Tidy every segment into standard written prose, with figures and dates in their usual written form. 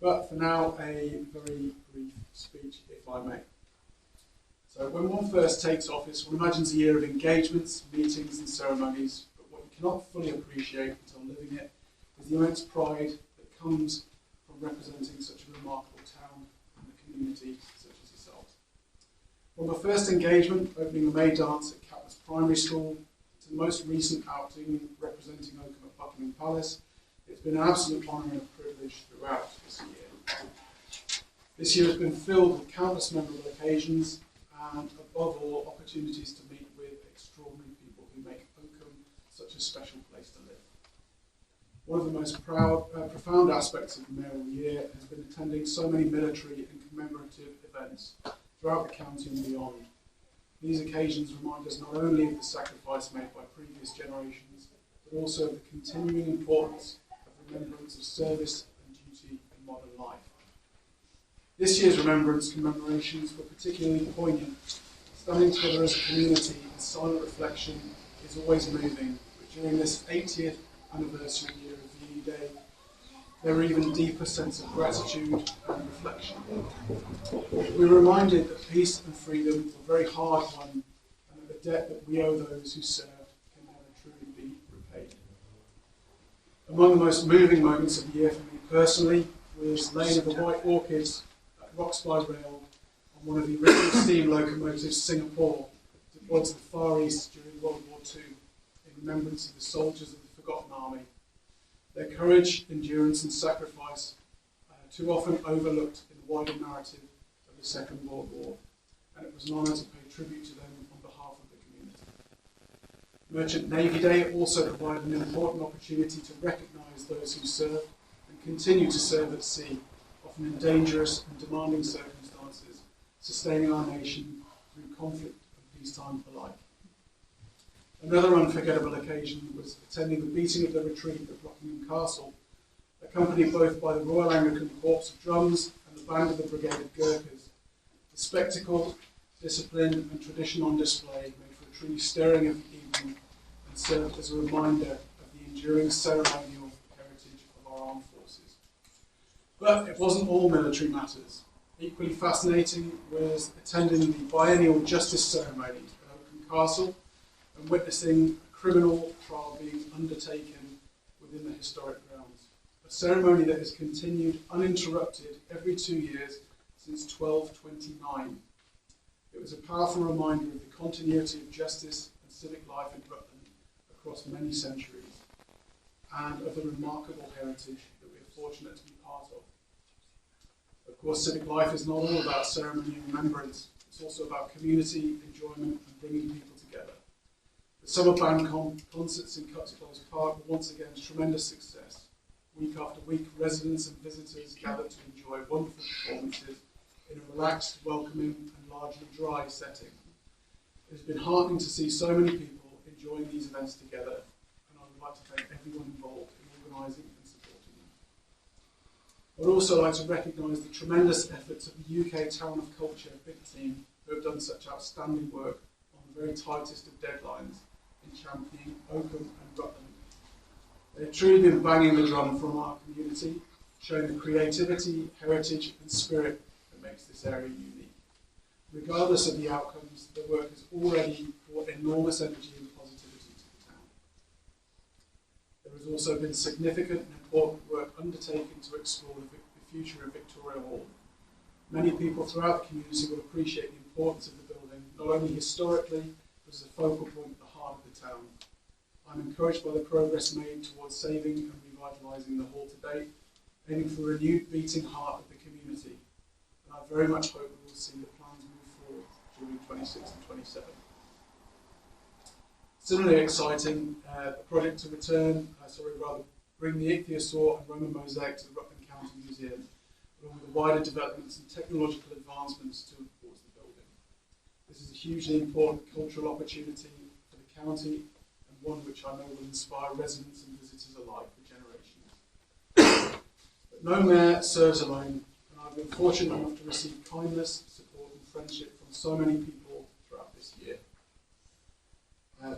But for now, a very brief speech, if I may. So when one first takes office, one imagines a year of engagements, meetings and ceremonies, but what you cannot fully appreciate until living it is the immense pride that comes from representing such a remarkable town and a community such as yourselves. From the first engagement, opening the May dance at Catmas Primary School, to the most recent outing representing Oakham at Buckingham Palace, it's been an absolute honour and a privilege throughout this year. This year has been filled with countless memorable occasions and, above all, opportunities to meet with extraordinary people who make Oakham such a special place to live. One of the most profound aspects of the mayoral year has been attending so many military and commemorative events throughout the county and beyond. These occasions remind us not only of the sacrifice made by previous generations, but also of the continuing importance of remembrance of service and duty in modern life. This year's remembrance commemorations were particularly poignant. Standing together as a community in silent reflection is always moving, but during this 80th anniversary year of VE Day, there were even deeper sense of gratitude and reflection. We were reminded that peace and freedom were very hard won, and that the debt that we owe those who served can never truly be repaid. Among the most moving moments of the year for me personally was laying of the white orchids at Roxby Rail on one of the original steam locomotives Singapore deployed to the Far East during World War II in remembrance of the soldiers of the Forgotten Army. Their courage, endurance and sacrifice too often overlooked in the wider narrative of the Second World War, and it was an honour to pay tribute to them on behalf of the community. Merchant Navy Day also provided an important opportunity to recognise those who served and continue to serve at sea, often in dangerous and demanding circumstances, sustaining our nation through conflict and peacetime alike. Another unforgettable occasion was attending the beating of the retreat at Rutland Castle, accompanied both by the Royal Anglican Corps of Drums and the band of the Brigade of Gurkhas. The spectacle, discipline and tradition on display made for a truly stirring of the evening and served as a reminder of the enduring ceremonial heritage of our armed forces. But it wasn't all military matters. Equally fascinating was attending the biennial justice ceremony at Oakham Castle and witnessing a criminal trial being undertaken within the historic grounds. A ceremony that has continued uninterrupted every 2 years since 1229. It was a powerful reminder of the continuity of justice and civic life in Rutland across many centuries, and of the remarkable heritage that we are fortunate to be part of. Of course, civic life is not all about ceremony and remembrance. It's also about community, enjoyment, and bringing people together. The summer band concerts in Cutsclose Park were once again a tremendous success. Week after week, residents and visitors gathered to enjoy wonderful performances in a relaxed, welcoming and largely dry setting. It has been heartening to see so many people enjoying these events together, and I would like to thank everyone involved in organising and supporting them. I would also like to recognise the tremendous efforts of the UK Town of Culture big team, who have done such outstanding work on the very tightest of deadlines in championing Oakham and Rutland. They have truly been banging the drum from our community, showing the creativity, heritage and spirit that makes this area unique. Regardless of the outcomes, the work has already brought enormous energy and positivity to the town. There has also been significant and important work undertaken to explore the future of Victoria Hall. Many people throughout the community will appreciate the importance of the building, not only historically, but as a focal point at the heart of the town. I'm encouraged by the progress made towards saving and revitalising the hall to date, aiming for a renewed beating heart of the community. And I very much hope we will see the plans move forward during 26 and 27. Similarly exciting, a project to bring the ichthyosaur and Roman mosaic to the Rutland County Museum, along with the wider developments and technological advancements towards the building. This is a hugely important cultural opportunity for the county, and one which I know will inspire residents and visitors alike for generations. But no mayor serves alone, and I've been fortunate enough to receive kindness, support and friendship from so many people throughout this year. My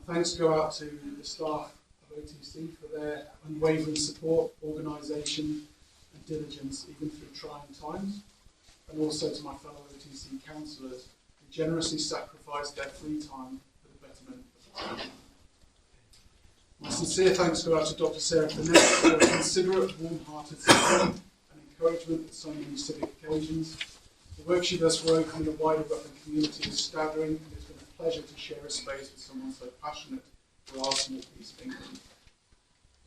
thanks go out to the staff of OTC for their unwavering support, organisation and diligence even through trying times, and also to my fellow OTC councillors who generously sacrifice their free time for the betterment of the town. My sincere thanks go out to Dr. Sarah Finette for her considerate, warm-hearted support and encouragement at so many civic occasions. The work she does for Oakham and the wider Rutland community is staggering, and it's been a pleasure to share a space with someone so passionate for our small piece of England.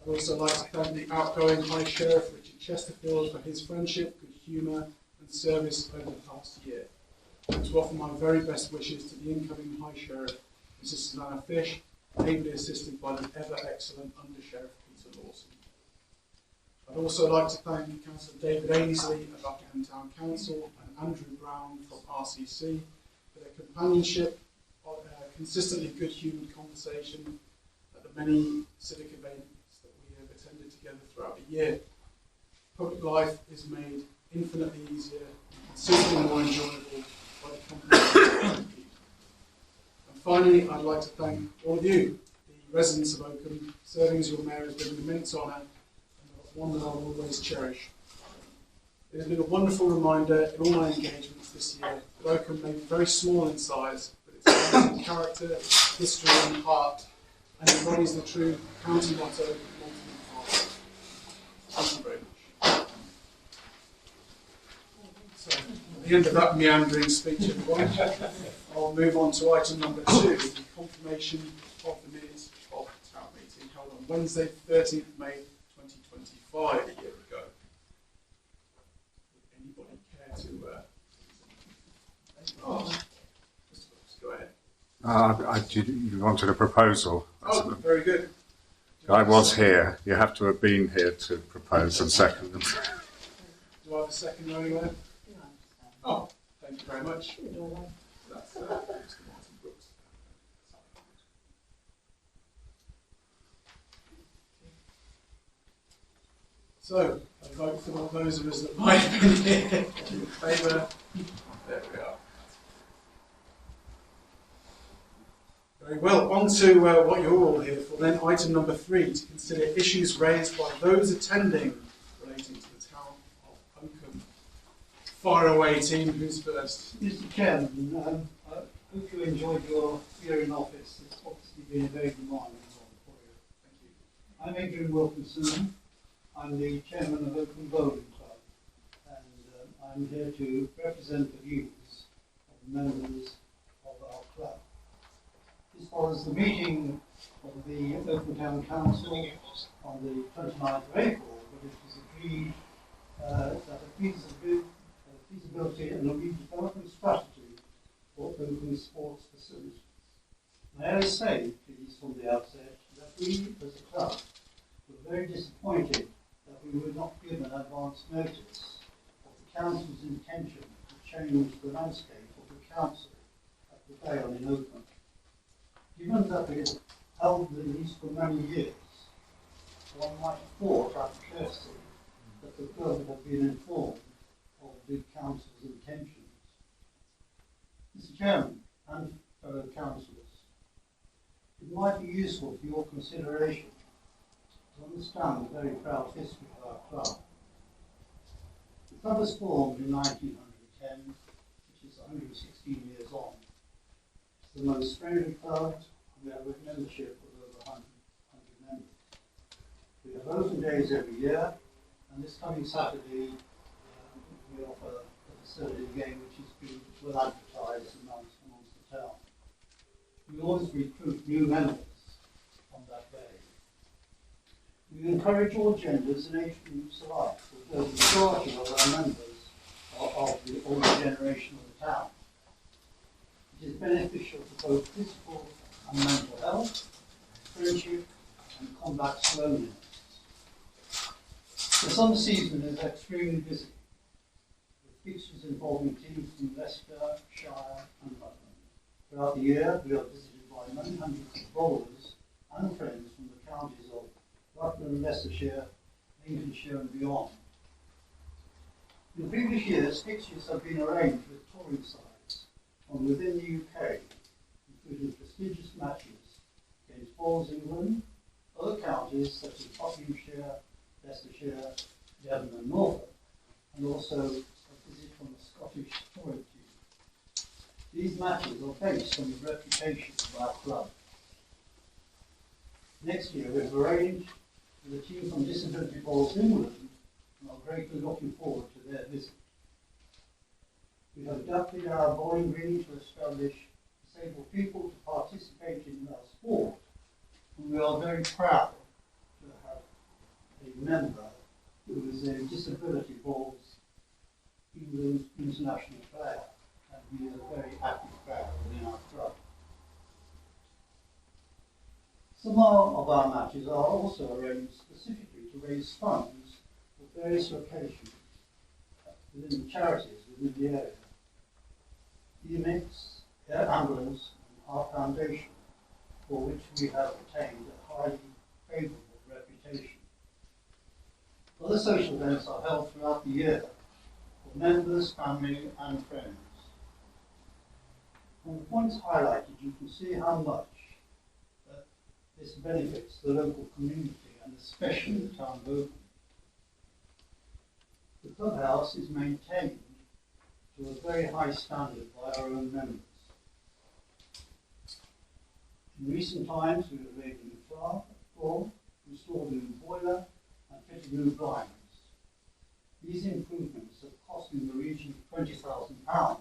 I'd also like to thank the outgoing High Sheriff Richard Chesterfield for his friendship, good humour and service over the past year, and to offer my very best wishes to the incoming High Sheriff, Mrs. Susanna Fish, ably assisted by the ever-excellent Under-Sheriff Peter Lawson. I'd also like to thank Councillor David Ainsley of Oakham Town Council and Andrew Brown from RCC for their companionship, consistently good-humoured conversation at the many civic events that we have attended together throughout the year. Public life is made infinitely easier and consistently more enjoyable by the company of people. And finally, I'd like to thank all of you, the residents of Oakham. Serving as your mayor has been an immense honour and one that I will always cherish. It has been a wonderful reminder in all my engagements this year that Oakham may be very small in size, but it's got character, history and heart, and embodies the true county motto, multi heart. Thank you very much. So, at the end of that meandering speech, everyone, I'll move on to item number 2, the confirmation of the minutes of the town meeting held on Wednesday, 13th May 2025, a year ago. Would anybody care to go ahead. You wanted a proposal? Oh, very good. I was here. You have to have been here to propose and second them. Do I have a second anywhere? Oh, thank you very much. That's Mr. Martin Brooks. So, a vote for all those of us that might have been here in favour. There we are. Very well, on to what you're all here for then. Item number 3, to consider issues raised by those attending relating to the town of Oakham. Fire away, team. Who's first? Mr. Chairman, I hope you enjoyed your year in office. It's obviously been a very demanding one for you. Thank you. I'm Adrian Wilkinson. I'm the chairman of Oakham Bowling Club, and I'm here to represent the views of the members of our club. This was the meeting of the Oakham Town Council on the 29th of April, but it was agreed that a feasibility and a redevelopment strategy for Oakham sports facilities. May I say, please, from the outset, that we, as a club, were very disappointed that we were not given advance notice of the council's intention to change the landscape of the council at the Vale in Oakham. Given that we had held the lease for many years, one might have thought, out of courtesy, that the club had been informed of the council's intentions. Mr. Chairman and fellow councillors, it might be useful for your consideration to understand the very proud history of our club. The club was formed in 1910, which is 116 years on. It's the most friendly club. We have a membership of over 100 members. We have open days every year, and this coming Saturday we offer a facility game which has been well advertised amongst the town. We always recruit new members on that day. We encourage all genders and age groups alike, although the majority of our members are of the older generation of the town. It is beneficial for both physical and mental health, friendship, and combats loneliness. The summer season is extremely busy, with fixtures involving teams from Leicester, Shire, and Rutland. Throughout the year, we are visited by many hundreds of bowlers and friends from the counties of Rutland, Leicestershire, Lincolnshire, and beyond. In previous years, fixtures have been arranged with touring sides from within the UK, including prestigious matches against Bowls England, other counties such as Buckinghamshire, Leicestershire, Devon and Norfolk, and also a visit from the Scottish touring team. These matches are based on the reputation of our club. Next year we've arranged with a team from Disability Balls England and are greatly looking forward to their visit. We have adapted our bowling green to establish disabled people to participate in our sport, and we are very proud to have a member who is a Disability Balls England international player, and he is a very active player within our club. Some of our matches are also arranged specifically to raise funds for various locations within the charities within the area. EMX, Air Ambulance and our foundation, for which we have attained a highly favourable reputation. Other social events are held throughout the year for members, family and friends. From the points highlighted, you can see how much this benefits the local community and especially the town of Oakham. The clubhouse is maintained to a very high standard by our own members. In recent times we have laid a new floor, installed a new boiler and fitted new blinds. These improvements have cost in the region of £20,000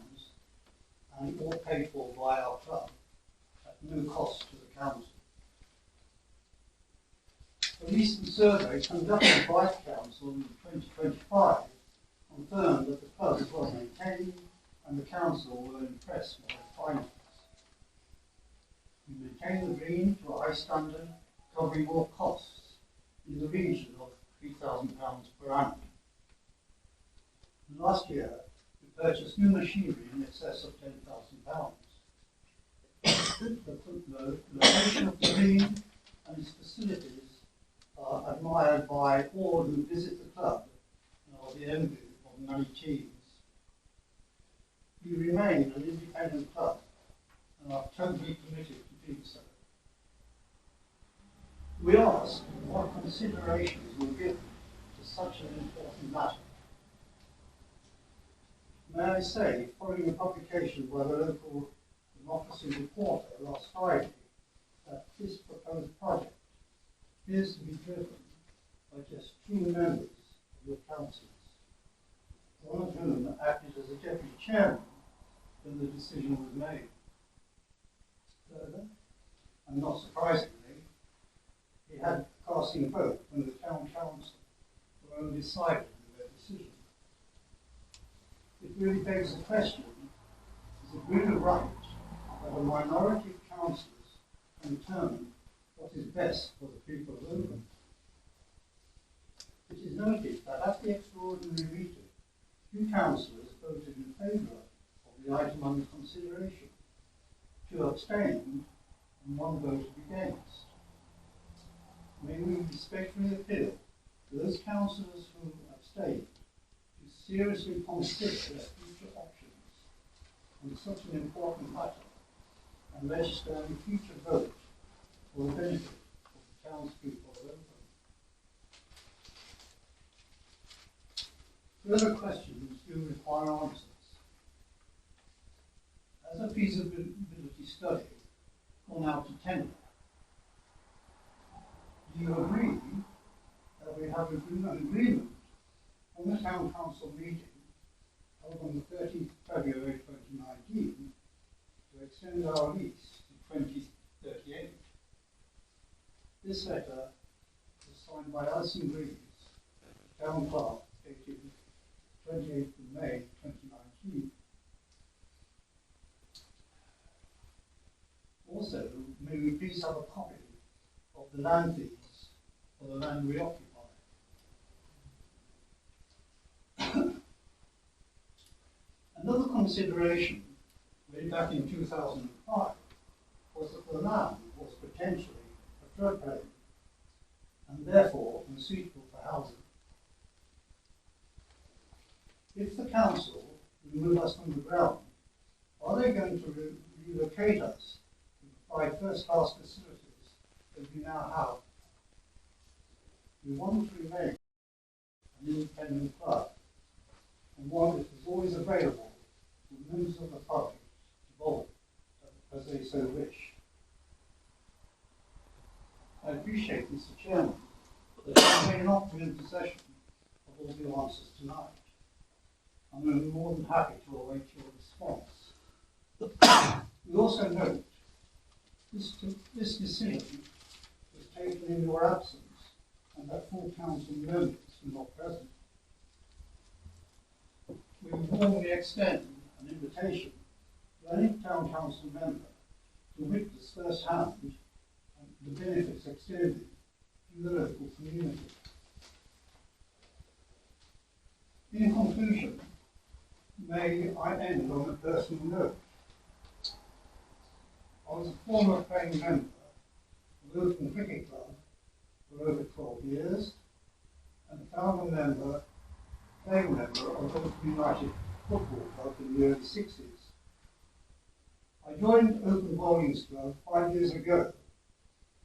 and all paid for by our club at no cost to the council. A recent survey conducted by the council in 2025 confirmed that the club is well maintained and the council were impressed by the findings. We maintain the green to a high standard, covering all costs in the region of £3,000 per annum. And last year, we purchased new machinery in excess of £10,000. The location of the green and its facilities are admired by all who visit the club and are the envy of many teams. We remain an independent club and are totally committed to doing so. We ask what considerations were given to such an important matter. May I say, following a publication by the local Democracy Reporter last Friday, that this proposed project appears to be driven by just 2 members of your councillors, one of whom acted as a deputy chairman when the decision was made. Further, and not surprisingly, he had casting vote when the town council were undecided in their decision. It really begs the question, is it really right that a minority of councillors can determine what is best for the people of Oakham? It is noted that at the extraordinary meeting, 2 councillors voted in favour of the item under consideration, 2 abstained and 1 voted against. May we respectfully appeal to those councillors who abstained to seriously consider their future options on such an important matter and register any future vote for the benefit of the townspeople of Oakham. Further questions do require answers. As a feasibility study gone out to tender, do you agree that we have an agreement on the Town Council meeting held on the 13th of February 2019 to extend our lease to 2038? This letter was signed by Alison Greaves, Town Clerk, dated 28th of May 2019. Also, may we please have a copy of the land lease for the land we occupy? Another consideration, way back in 2005, was that the land was potentially a floodplain and therefore unsuitable for housing. If the council remove us from the ground, are they going to relocate us to provide first-class facilities that we now have? We want to remain an independent club, and one that is always available to members of the public to vote as they so wish. I appreciate, Mr. Chairman, that you may not be in possession of all the answers tonight. I'm more than happy to await your response. We also note this decision was taken in your absence and that full council members were not present. We warmly extend an invitation to any town council member to witness firsthand the benefits extended to the local community. In conclusion, may I end on a personal note. I was a former playing member of the Oakham Cricket Club for over 12 years and a founder member, playing member of Oakham United Football Club in the early 60s. I joined Oakham Bowling Club 5 years ago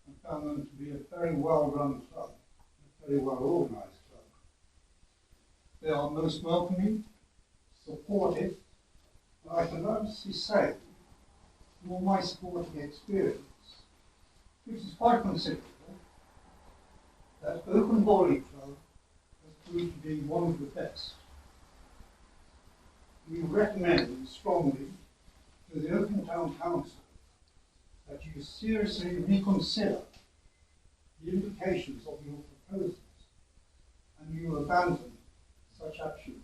and found them to be a very well-run club, a very well-organised club. They are most welcoming, supportive, and I can honestly say, from all my sporting experience, which is quite considerable, that Oakham Bowling Club has proved to be one of the best. We recommend strongly to the Oakham Town Council that you seriously reconsider the implications of your proposals and you abandon such actions.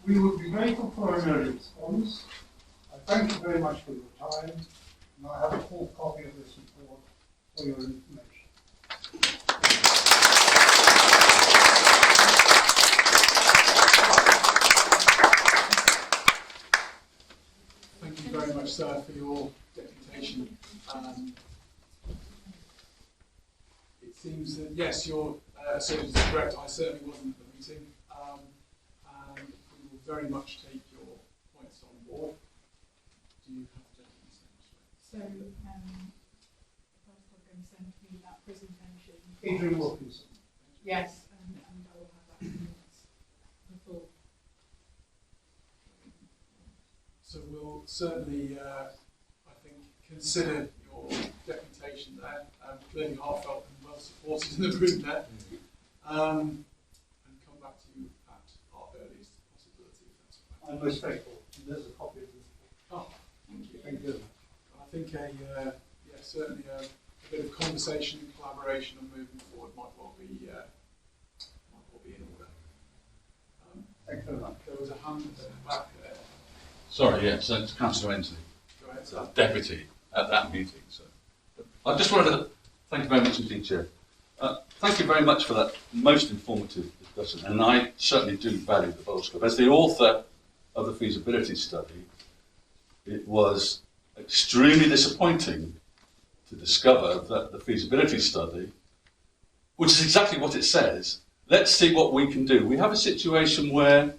We would be grateful for an early response. I thank you very much for your time, and I have a full copy of this report for your information. Thank you very much, sir, for your deputation. It seems that, yes, your assertion is correct. I certainly wasn't at the meeting. And we will very much take your points on board. Do you have to take these things? So, if I was going to send me that presentation. Adrian Wilkinson. Yes, and I will have that in minutes before. So we'll certainly, I think, consider your deputation there. Clearly heartfelt and well supported in the room there. And come back to you at our earliest possibility, if that's all right. I'm most grateful. There's a copy of the report. Oh, thank you. Thank you. I think certainly a bit of conversation and collaboration and moving forward might well be in order. Thank you very much. There was a hand at the back there. Sorry, yes, so it's Councillor Ainsley, Go ahead, sir. deputy at that meeting. So, I just wanted to thank you very much indeed, Chair. Thank you very much for that most informative discussion, and I certainly do value the Bowls Club. As the author of the feasibility study, it was extremely disappointing to discover that the feasibility study, which is exactly what it says, let's see what we can do. We have a situation where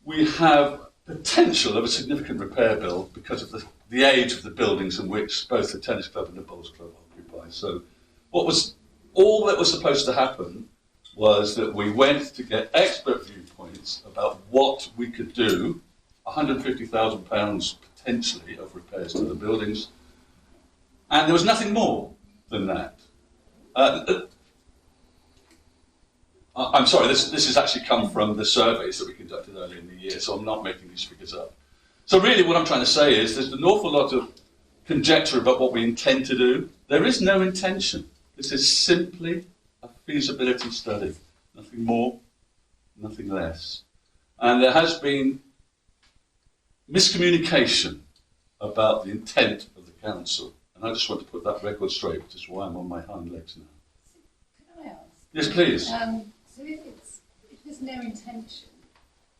we have potential of a significant repair bill because of the age of the buildings in which both the tennis club and the bowls club occupy. So all that was supposed to happen was that we went to get expert viewpoints about what we could do, £150,000 potentially of repairs to the buildings, and there was nothing more than that. I'm sorry, this has actually come from the surveys that we conducted earlier in the year, so I'm not making these figures up. So really what I'm trying to say is there's an awful lot of conjecture about what we intend to do. There is no intention. This is simply a feasibility study. Nothing more, nothing less. And there has been miscommunication about the intent of the council. And I just want to put that record straight, which is why I'm on my hind legs now. Can I ask? Yes, please. So if there's no intention,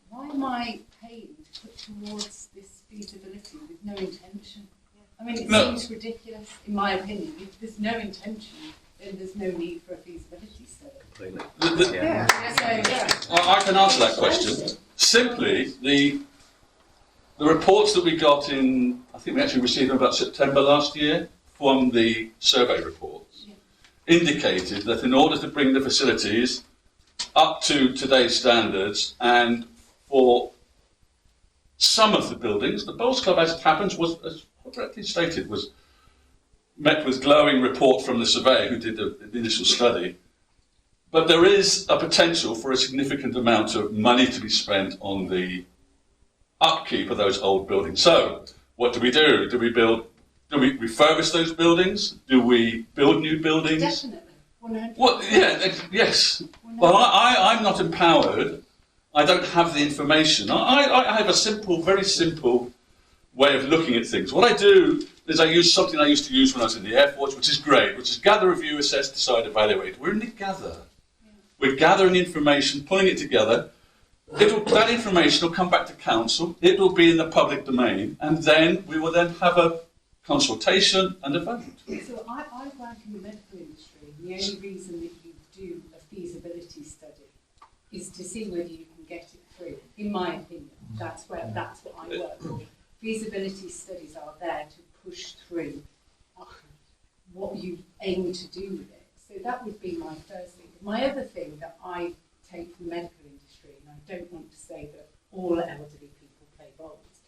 why am I paying to put towards this feasibility with no intention? I mean, it seems ridiculous, in my opinion. If there's no intention, then there's no need for a feasibility study. I can answer that question. Simply, the reports that we got in, I think we actually received them about September last year, from the survey reports, indicated that in order to bring the facilities up to today's standards, and for some of the buildings, the Bowls Club, as it happens, was, as correctly stated, was met with glowing report from the surveyor who did the initial study. But there is a potential for a significant amount of money to be spent on the upkeep of those old buildings. So, what do we do? Do we refurbish those buildings? Do we build new buildings? Definitely. 100%. Well, yeah, yes. Well, I'm not empowered. I don't have the information. I have a simple, very simple way of looking at things. What I do is I use something I used to use when I was in the Air Force, which is great, which is gather, review, assess, decide, evaluate. We're in the gather. We're gathering information, pulling it together. That information will come back to council. It will be in the public domain, and then we will then have a consultation and a vote. So I work in the medical industry, and the only reason that you do a feasibility study is to see whether you can get it through. In my opinion, that's what I work for. Feasibility studies are there to push through what you aim to do with it. So that would be my first thing. My other thing that I take from the medical industry, and I don't want to say that all elderly people play bowls,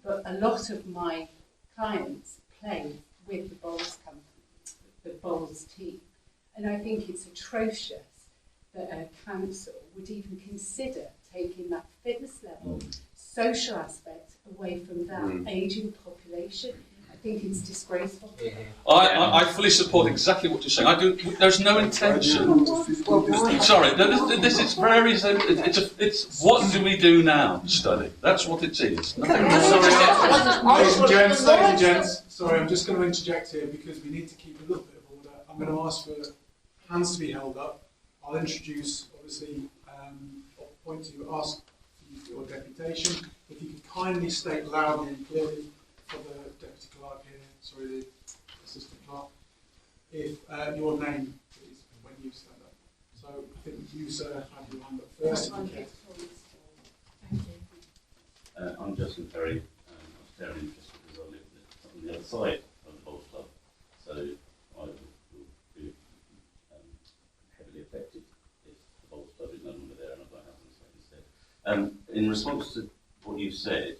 but a lot of my clients play with the bowls company, the bowls team. And I think it's atrocious that a council would even consider taking that fitness level, social aspect away from that ageing population. I think it's disgraceful. I fully support exactly what you're saying. There's no intention. Sorry, this is very. It's what do we do now? Study. That's what it is. Nothing. Ladies and gents, sorry, I'm just going to interject here because we need to keep a little bit of order. I'm going to ask for hands to be held up. I'll introduce, obviously, point to ask you for your deputation. If you could kindly state loudly and clearly for the deputy clerk here, sorry, the assistant clerk, if your name, please, when you stand up. So I think you, sir, have your hand up first. Thank you. I'm Justin Perry. I was very interested because I live on the other side of the Bowls Club, so I will be heavily affected if the Bowls Club is no longer there and I've got a house on the site instead. In response to what you said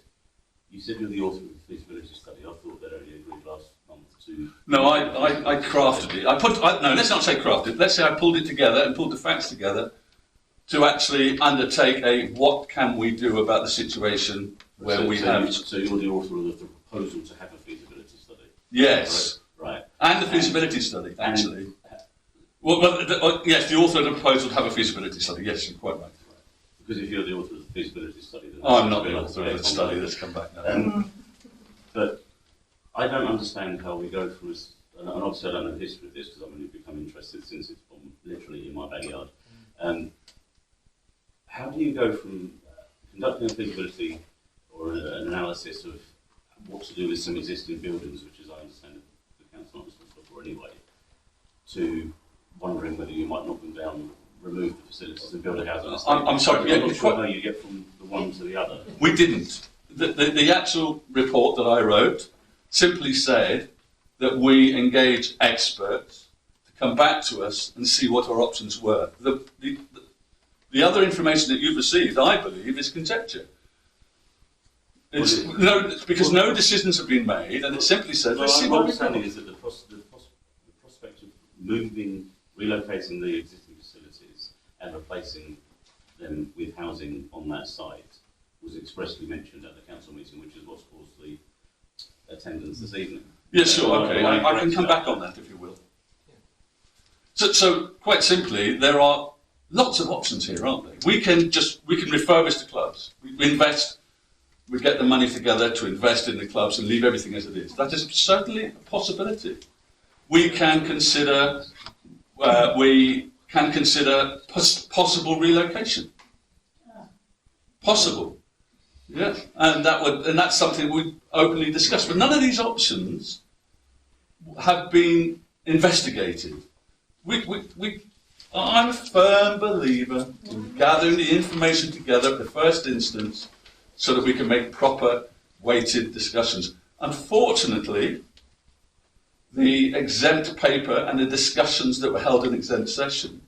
you're the author of the feasibility study. I thought that only agreed last month to... No, I crafted it. No, let's not say crafted. Let's say I pulled it together and pulled the facts together to actually undertake a what can we do about the situation where we have... So you're the author of the proposal to have a feasibility study? Yes. Right. And the feasibility study, actually. Yes, the author of the proposal to have a feasibility study. Yes, you're quite right. Because if you're the author of the feasibility study... then I'm not the author of the study that's come back now. But I don't understand how we go from this, and obviously I don't know the history of this because I've only become interested since it's literally in my backyard. How do you go from conducting a feasibility or an analysis of what to do with some existing buildings, which is I understand the council not responsible for anyway, to wondering whether you might knock them down, remove the facilities and build a house? I'm sorry. I'm not sure how you get from the one to the other. We didn't. The actual report that I wrote simply said that we engage experts to come back to us and see what our options were. The other information that you've received, I believe, is conjecture. Because no decisions have been made, and it simply says, let's see my what understanding is that the prospect of relocating the existing facilities and replacing them with housing on that site was expressly mentioned at the council meeting, which is what's caused the attendance this evening. Yes, sure, okay. I can come back on that if you will. So quite simply, there are lots of options here, aren't there? We can refurbish the clubs. We invest. We get the money together to invest in the clubs and leave everything as it is. That is certainly a possibility. We can consider possible relocation. Possible, yeah, and that's something we openly discuss. But none of these options have been investigated. I'm a firm believer in gathering the information together at the first instance, so that we can make proper weighted discussions. Unfortunately, the exempt paper and the discussions that were held in exempt session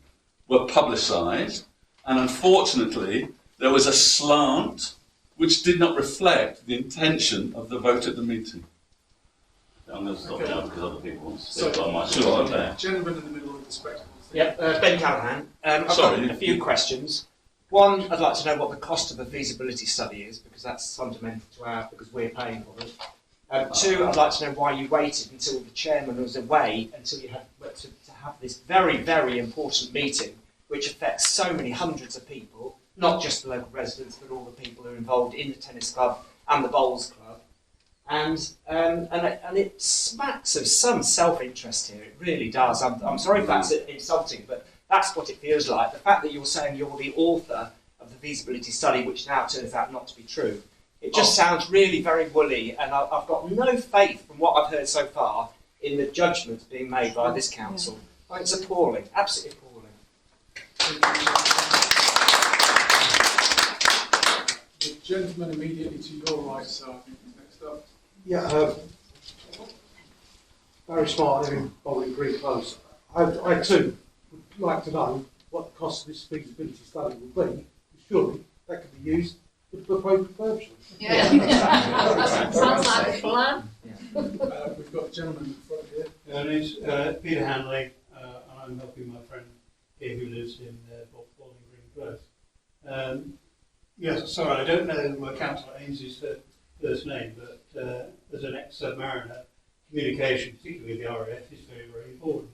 were publicised, and unfortunately there was a slant which did not reflect the intention of the vote at the meeting. I'm going to stop Okay. now because other people want to So- speak. I might Sure, okay. okay. Gentleman in the middle with the spectacles. Yep, Ben Callahan. I've Sorry, got a few questions. One, I'd like to know what the cost of a feasibility study is, because that's fundamental to because we're paying for it. Two, I'd like to know why you waited until the chairman was away until you had to have this very, very important meeting, which affects so many hundreds of people, not just the local residents, but all the people who are involved in the tennis club and the bowls club. And it smacks of some self-interest here. It really does. I'm sorry if that's insulting, but that's what it feels like. The fact that you're saying you're the author of the feasibility study, which now turns out not to be true, it just sounds really very woolly, and I've got no faith from what I've heard so far in the judgments being made by this council. It's appalling, absolutely appalling. The gentleman immediately to your right, sir, I think is next up. Yeah, very smart living Bowling Green Close. I too would like to know what the cost of this feasibility study will be. Surely that could be used for appropriate purposes. Yeah. Sounds like a plan. We've got a gentleman in front here. My name's Peter Hanley, and I'm helping my friend here who lives in Bowling Green Close. Yes, sorry, I don't know Councillor Ainsley's first name, but as an ex-submariner, communication, particularly with the RAF, is very, very important.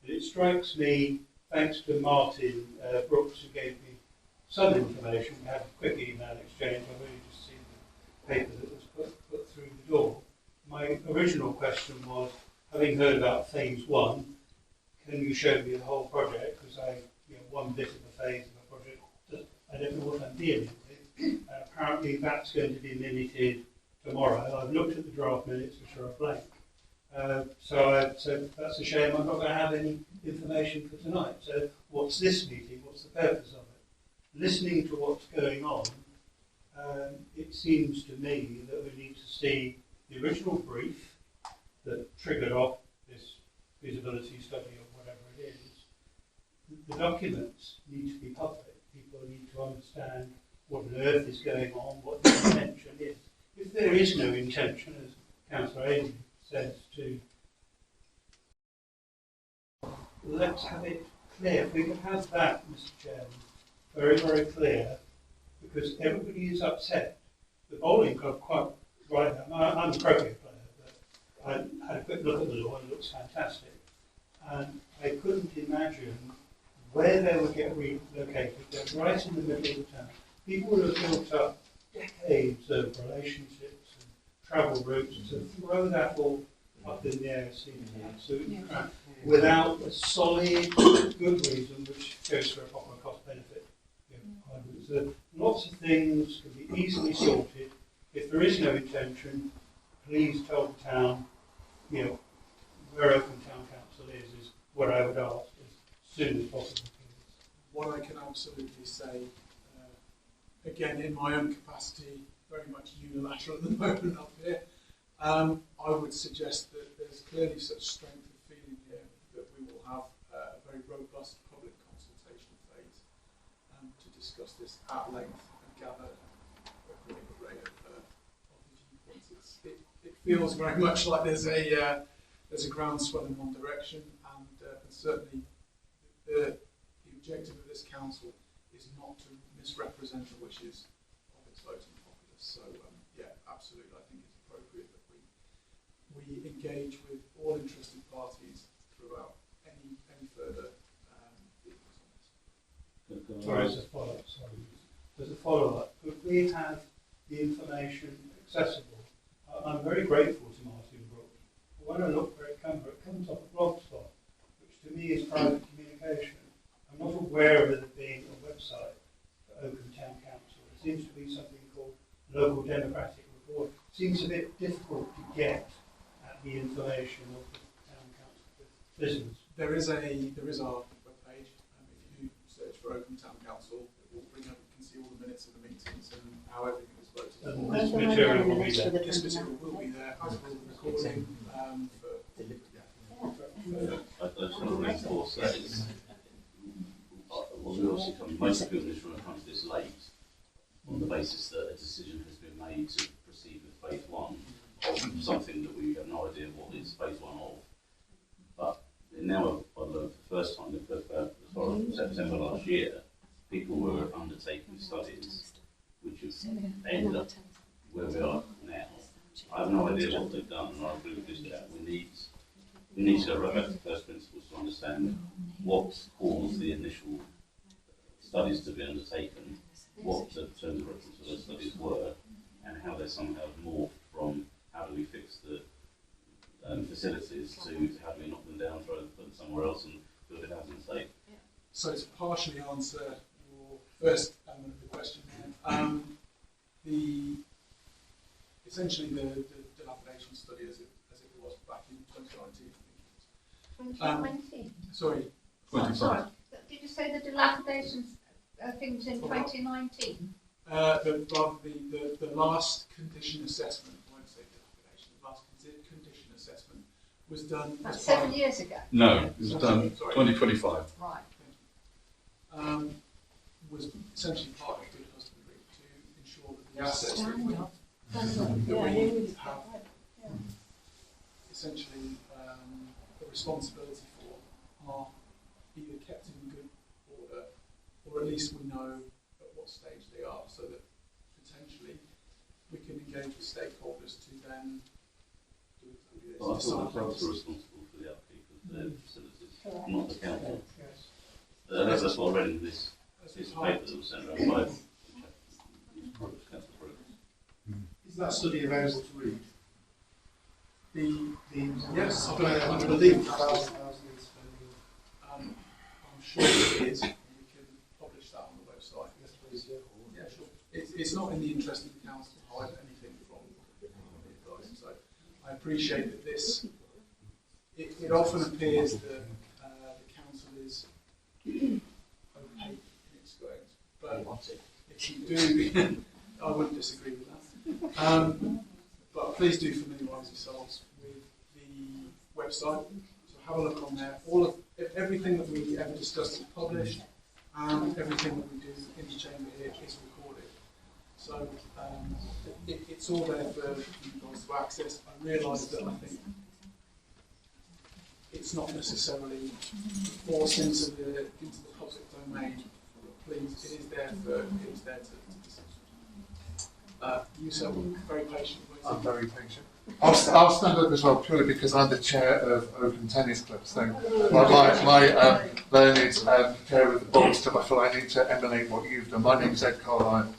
And it strikes me, thanks to Martin Brooks, who gave me some information, we had a quick email exchange, I've only just seen the paper that was put through the door. My original question was, having heard about phase one, can you show me the whole project? Because one bit of a phase of a project, I don't know what I'm dealing with. Apparently that's going to be minuted tomorrow. I've looked at the draft minutes, which are a blank. So that's a shame I'm not going to have any information for tonight. So what's this meeting? What's the purpose of it? Listening to what's going on, it seems to me that we need to see the original brief that triggered off this feasibility study or whatever it is. The documents need to be public. People need to understand what on earth is going on, what the intention is. If there is no intention, as Councillor Ainley says, let's have it clear. If we could have that, Mr. Chairman, very, very clear, because everybody is upset. The bowling club, quite right now, I'm a croquet player, but I had a quick look at the law and it looks fantastic. And I couldn't imagine where they would get relocated. They're right in the middle of the town. People would have built up decades of relationships and travel routes to throw that all up in the air seems absolutely crap, without a solid, good reason, which goes for a proper cost-benefit argument. So lots of things can be easily sorted. If there is no intention, please tell the town, where Oakham Town Council is what I would ask as soon as possible. Please. What I can absolutely say, again in my own capacity, very much unilateral at the moment up here, I would suggest that there's clearly such strength of feeling here that we will have a very robust public consultation phase to discuss this at length and gather a great array of viewpoints. It feels very much like there's a groundswell in one direction, and certainly the objective of this council is not to misrepresent the wishes of its voting populace. So absolutely, I think it's appropriate that we engage with all interested parties throughout any further dealings on this. Sorry, as a follow-up. As a follow-up, could we have the information accessible? I'm very grateful to Martin Brooks. But when I look where it comes off a blogspot, which to me is private communication. I'm not aware of it being a website for Oakham Town Council. It seems to be something called Local Democratic Report. It seems a bit difficult to get at the information of the Town Council business. There is our webpage. If you search for Oakham Town Council, it will bring up. You can see all the minutes of the meetings and how everything is voted. And this material will be there. This material will be there as will the recording. reinforce that is, well, we obviously come, most people in this room come to this late on the basis that a decision has been made to proceed with phase one of something that we have no idea what is phase one of. But now I've learned for the first time, as far as September last year, people were undertaking studies which have ended up where we are now. I have no idea what they've done, and I agree with this chat. We need to go right back to first principles to understand what caused the initial studies to be undertaken, what the terms of reference of those studies were, and how they somehow morphed from how do we fix the facilities to how do we knock them down, throw them, put them somewhere else, and build a housing estate. So to partially answer your first element of the question, essentially the dilapidation study as it was back in 2019. 2020. Sorry. 25. Sorry. Did you say the dilapidation things in 2019? The last condition assessment, I won't say dilapidation, the last condition assessment was done. That's 7 years ago. No, it was done 2025. Right. Was essentially part of good husbandry to ensure that the assets that we have essentially the responsibility for are either kept in good order, or at least we know at what stage they are, so that potentially we can engage with stakeholders to then do exactly this. Well, I thought the clubs were responsible for the upkeep of their facilities, not the council. That's what I read in this paper that was sent around by Council Progress. Is that study available to read? Yes, I believe £1,000 I'm sure it is. We can publish that on the website. Yes, please, yeah. Yeah, sure. It's not in the interest of the council to hide anything from the advice. So I appreciate that this. It often appears that the council is opaque in its goings, but if you do, I wouldn't disagree with that. But please do familiarise yourselves with the website. So have a look on there. Everything that we ever discuss is published, and everything that we do in the chamber here is recorded. So it's all there for you guys to access. I realise that I think it's not necessarily forced into the public domain. But please, it is there to you, sir, were very patient. I'm very patient. I'll stand up as well purely because I'm the chair of Oakham Tennis Club. So my learned chair of the Bowls Club, I feel I need to emulate what you've done. My name's Ed Carlyle.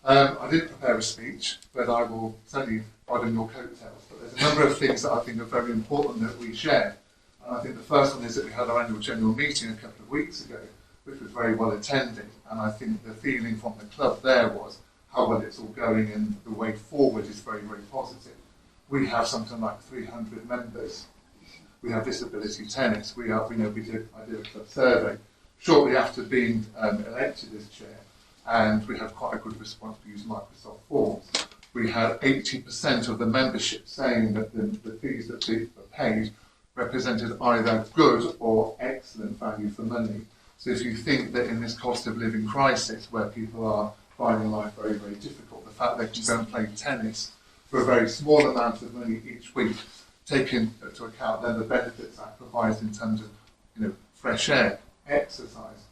I didn't prepare a speech, but I will certainly ride on your coattails. But there's a number of things that I think are very important that we share. And I think the first one is that we had our annual general meeting a couple of weeks ago, which was very well attended. And I think the feeling from the club there was how well it's all going, and the way forward is very, very positive. We have something like 300 members. We have disability tennis. I did a club survey shortly after being elected as chair, and we had quite a good response. We used Microsoft Forms. We had 80% of the membership saying that the fees that they were paid represented either good or excellent value for money. So if you think that in this cost of living crisis, where people are finding life very, very difficult, the fact they can go and play tennis for a very small amount of money each week, taking into account then the benefits that provides in terms of fresh air, exercise,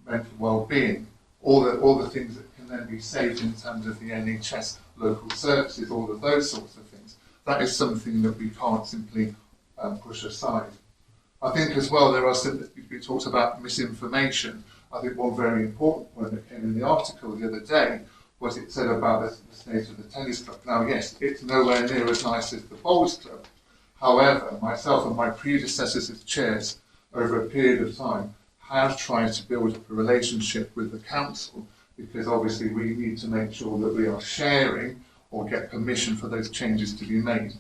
mental well-being, all the things that can then be saved in terms of the NHS, local services, all of those sorts of things. That is something that we can't simply push aside. I think as well we talked about misinformation. I think one very important point that came in the article the other day was it said about the state of the tennis club. Now, yes, it's nowhere near as nice as the bowls club. However, myself and my predecessors as chairs over a period of time have tried to build up a relationship with the council, because obviously we need to make sure that we are sharing or get permission for those changes to be made.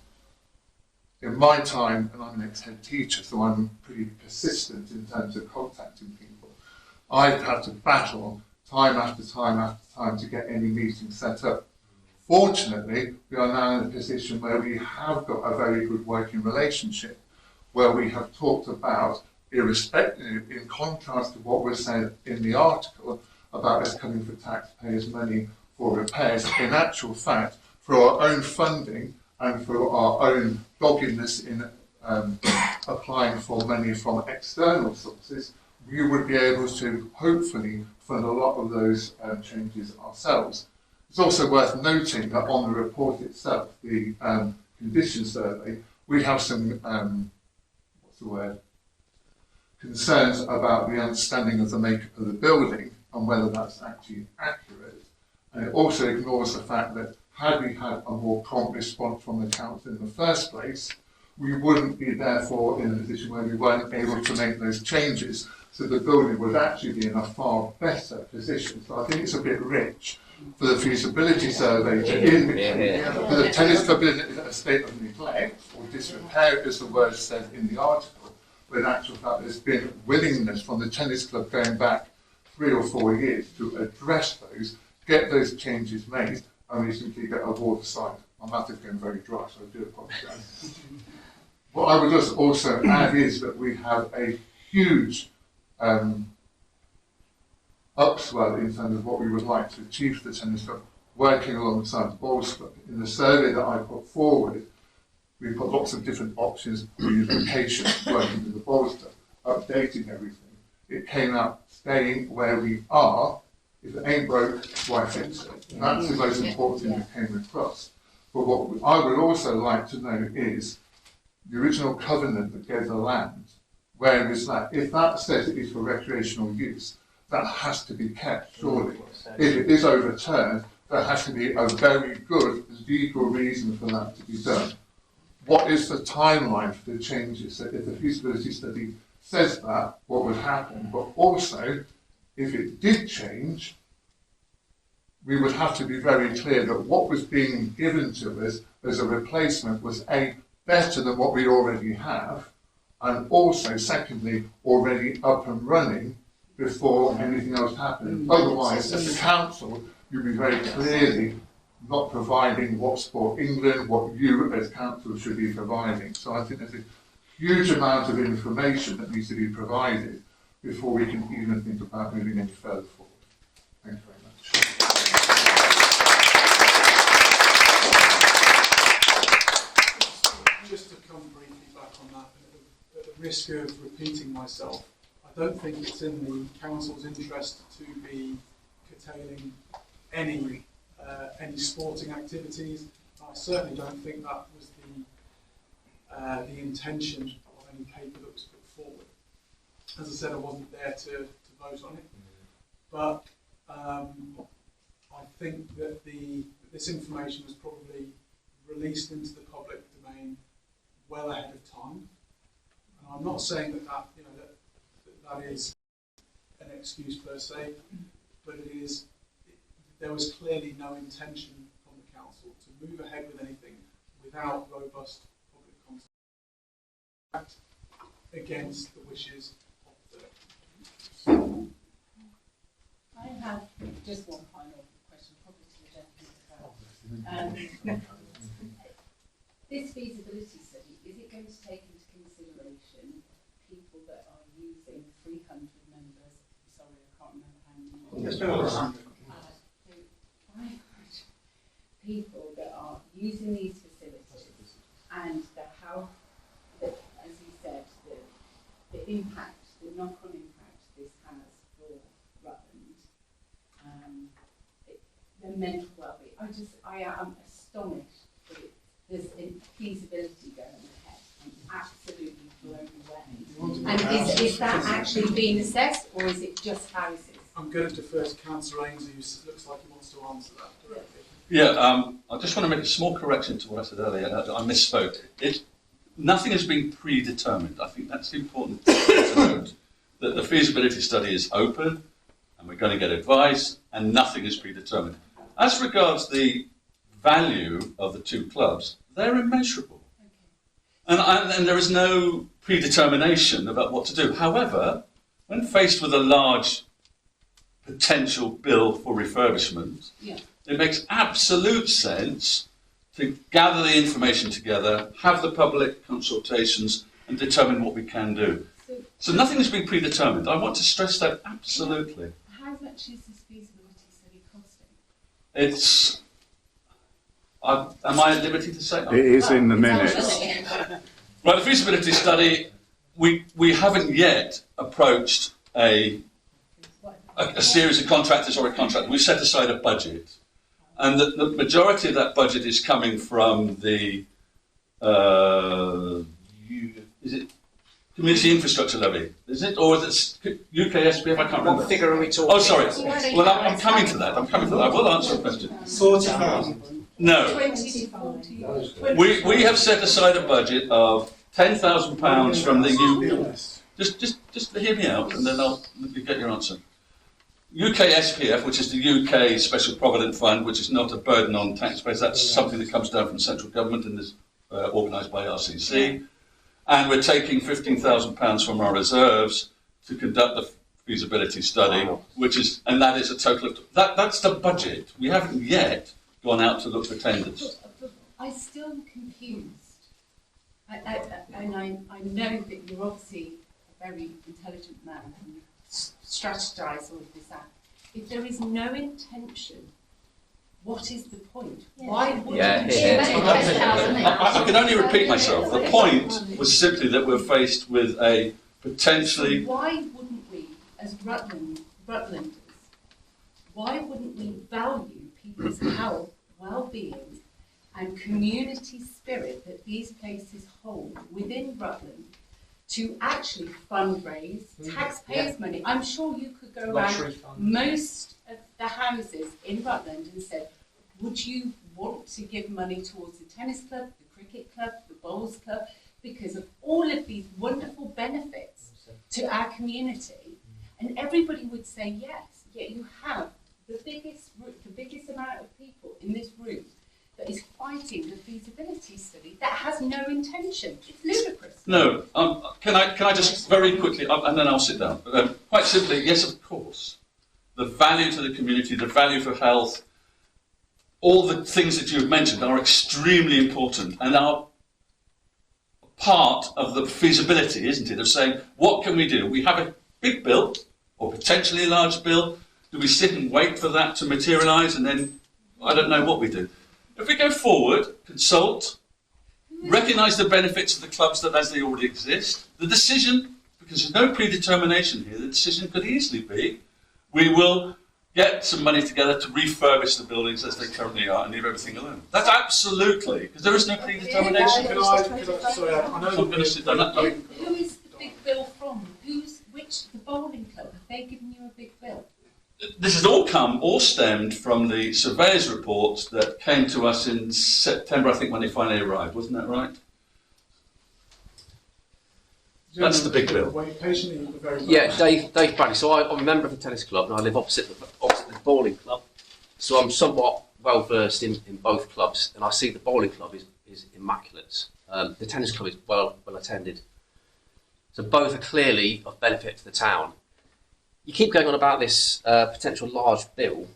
In my time, and I'm an ex-head teacher, so I'm pretty persistent in terms of contacting people, I've had to battle time after time after time to get any meeting set up. Fortunately, we are now in a position where we have got a very good working relationship, where we have talked about irrespective, in contrast to what was said in the article about us coming for taxpayers' money for repairs, in actual fact, for our own funding and for our own doggedness in applying for money from external sources, we would be able to hopefully fund a lot of those changes ourselves. It's also worth noting that on the report itself, the condition survey, we have some, concerns about the understanding of the makeup of the building and whether that's actually accurate. And it also ignores the fact that had we had a more prompt response from the council in the first place, we wouldn't be therefore in a position where we weren't able to make those changes. So the building would actually be in a far better position. So I think it's a bit rich for the feasibility survey to indicate that the tennis club is in a state of neglect or disrepair, as the word says in the article, but in actual fact there's been willingness from the tennis club going back 3 or 4 years to address those, get those changes made, and we simply get a water side. My mouth is getting very dry, so I do apologise. What I would just also add is that we have a huge upswell in terms of what we would like to achieve for the tennis club, working alongside the bowls club. In the survey that I put forward, we put lots of different options for unification, working with the bowls club, updating everything. It came out staying where we are. If it ain't broke, why fix it? That's the most important thing that came across. But what I would also like to know is the original covenant that gave the land, where is that? If that says it is for recreational use, that has to be kept, surely. If it is overturned, there has to be a very good legal reason for that to be done. What is the timeline for the changes? So if the feasibility study says that, what would happen? But also, if it did change, we would have to be very clear that what was being given to us as a replacement was A, better than what we already have, and also, secondly, already up and running before anything else happened. Otherwise, as a council, you'd be very clearly not providing what's for England, what you as council should be providing. So I think there's a huge amount of information that needs to be provided before we can even think about moving any further forward. Thank you very much. Just to come briefly back on that, at the risk of repeating myself, I don't think it's in the council's interest to be curtailing any sporting activities. I certainly don't think that was the intention of any paper that was put forward. As I said, I wasn't there to vote on it, but I think that this information was probably released into the public domain well ahead of time. And I'm not saying that is an excuse per se, but there was clearly no intention from the council to move ahead with anything without robust public consultation against the wishes of the. I have just one final question, probably to the gentleman. This feasibility study, is it going to take into consideration people that are using 300 members? Sorry, I can't remember how many. There's been over 100. 500 people that are using these facilities, and as you said, the impact, the knock-on impact this has for Rutland, the mental well-being. I am astonished that there's a feasibility going ahead. I'm absolutely blown away. And is that actually being assessed, or is it just houses? I'm going to defer to Councillor Ainsley, who looks like he wants to answer that directly. Yeah, I just want to make a small correction to what I said earlier. I misspoke. Nothing has been predetermined. I think that's important to note. That the feasibility study is open, and we're going to get advice, and nothing is predetermined. As regards the value of the two clubs, they're immeasurable. Okay. And there is no predetermination about what to do. However, when faced with a large potential bill for refurbishment, it makes absolute sense to gather the information together, have the public consultations, and determine what we can do. So nothing has been predetermined. I want to stress that absolutely. How much is this feasibility study costing? It's. Am I at liberty to say? It is in the It's minutes. actually- Right, the feasibility study. We haven't yet approached a series of contractors or a contractor. We've set aside a budget, and the majority of that budget is coming from the is it community infrastructure levy? Is it, or is it UKSPF? I can't remember. What figure are we talking? Oh, sorry. Well, I'm coming to that. I will answer the question. 40,000. No, 20 to 40. we have set aside a budget of £10,000 from the Just hear me out, and then you'll get your answer. UKSPF, which is the UK Special Provident Fund, which is not a burden on taxpayers. That's something that comes down from central government and is organised by RCC. And we're taking £15,000 from our reserves to conduct the feasibility study, and that is a total of that's the budget. We haven't yet gone out to look for tenders. But I'm still confused. And I know that you're obviously a very intelligent man and you strategize all of this out. If there is no intention, what is the point? Why would I can only repeat myself. The point was simply that we're faced with a potentially. So why wouldn't we, as Rutlanders, why wouldn't we value people's health, well-being, and community spirit that these places hold within Rutland to actually fundraise taxpayers' money? I'm sure you could go around most of the houses in Rutland and said, would you want to give money towards the tennis club, the cricket club, the bowls club, because of all of these wonderful benefits to our community? And everybody would say yes. Yet you have the biggest amount of people in this room that is fighting the feasibility study that has no intention. It's ludicrous. No, can I just very quickly, and then I'll sit down. Quite simply, yes, of course. The value to the community, the value for health, all the things that you've mentioned are extremely important and are part of the feasibility, isn't it? Of saying, what can we do? We have a big bill, or potentially a large bill. Do we sit and wait for that to materialise and then, I don't know what we do. If we go forward, consult, recognise the benefits of the clubs that as they already exist, the decision, because there's no predetermination here, the decision could easily be, we will get some money together to refurbish the buildings as they currently are and leave everything alone. That's absolutely, because there is no predetermination. Sorry, I know I'm going to sit down. Who is the big bill from? The bowling club? Have they given you a big bill? This has all stemmed from the surveyor's report that came to us in September, I think, when they finally arrived. Wasn't that right? That's the big bill. Wait patiently. Yeah, Dave Bradley. So I'm a member of the tennis club and I live opposite the bowling club. So I'm somewhat well versed in both clubs, and I see the bowling club is immaculate. The tennis club is well attended. So both are clearly of benefit to the town. You keep going on about this potential large bill.